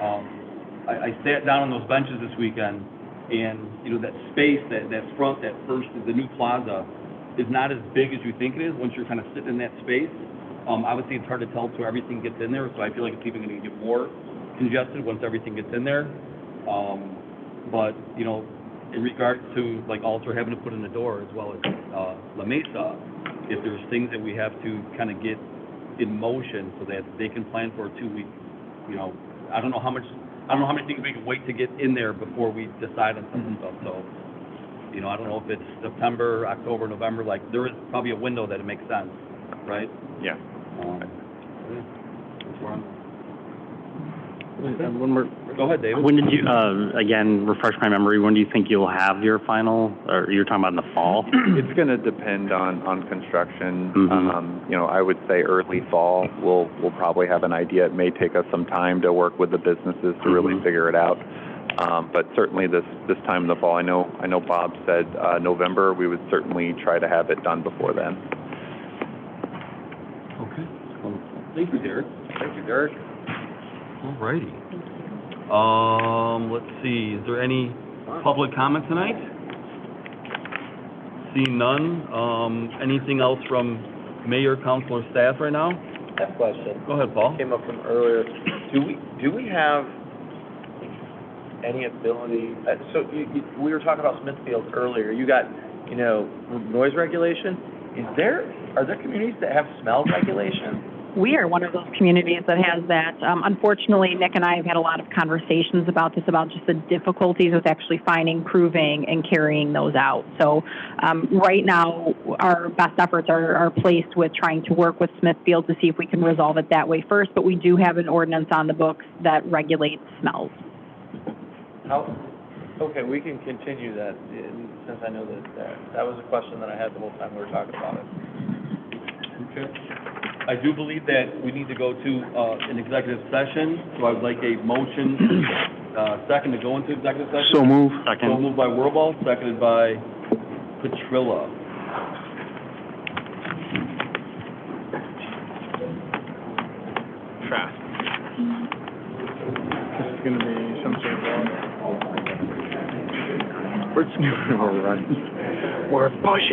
I sat down on those benches this weekend, and that space, that front, the new plaza, is not as big as you think it is once you're kind of sitting in that space. Obviously, it's hard to tell until everything gets in there, so I feel like it's even going to get more congested once everything gets in there. But, in regards to, like, Alter having to put in the door as well as La Mesa, if there's things that we have to kind of get in motion so that they can plan for a 2-week, I don't know how many things we can wait to get in there before we decide on some of the stuff. So, I don't know if it's September, October, November, like, there is probably a window that it makes sense, right? Yeah. That's where I'm. One more. Go ahead, David. When did you, again, refresh my memory, when do you think you'll have your final, or you're talking about in the fall? It's going to depend on construction. I would say early fall, we'll probably have an idea. It may take us some time to work with the businesses to really figure it out. But certainly this time in the fall, I know Bob said November, we would certainly try to have it done before then. Okay. Thank you, Derek. Thank you, Derek. All righty. Let's see, is there any public comment tonight? Seeing none. Anything else from mayor, council, or staff right now? I have a question. Go ahead, Paul. Came up from earlier. Do we have any ability, we were talking about Smithfield earlier. You got, noise regulation. Are there communities that have smell regulation? We are one of those communities that has that. Unfortunately, Nick and I have had a lot of conversations about this, about just the difficulties with actually finding, proving, and carrying those out. So right now, our best efforts are placed with trying to work with Smithfield to see if we can resolve it that way first, but we do have an ordinance on the books that regulates smells. Okay, we can continue that, since I know that was a question that I had the whole time we were talking about it. Okay. I do believe that we need to go to an executive session, so I would like a motion, second to go into executive session. So move. So moved by Wirball, seconded by Petrilla. Fast. This is gonna be some sort of... We're running. We're pushing.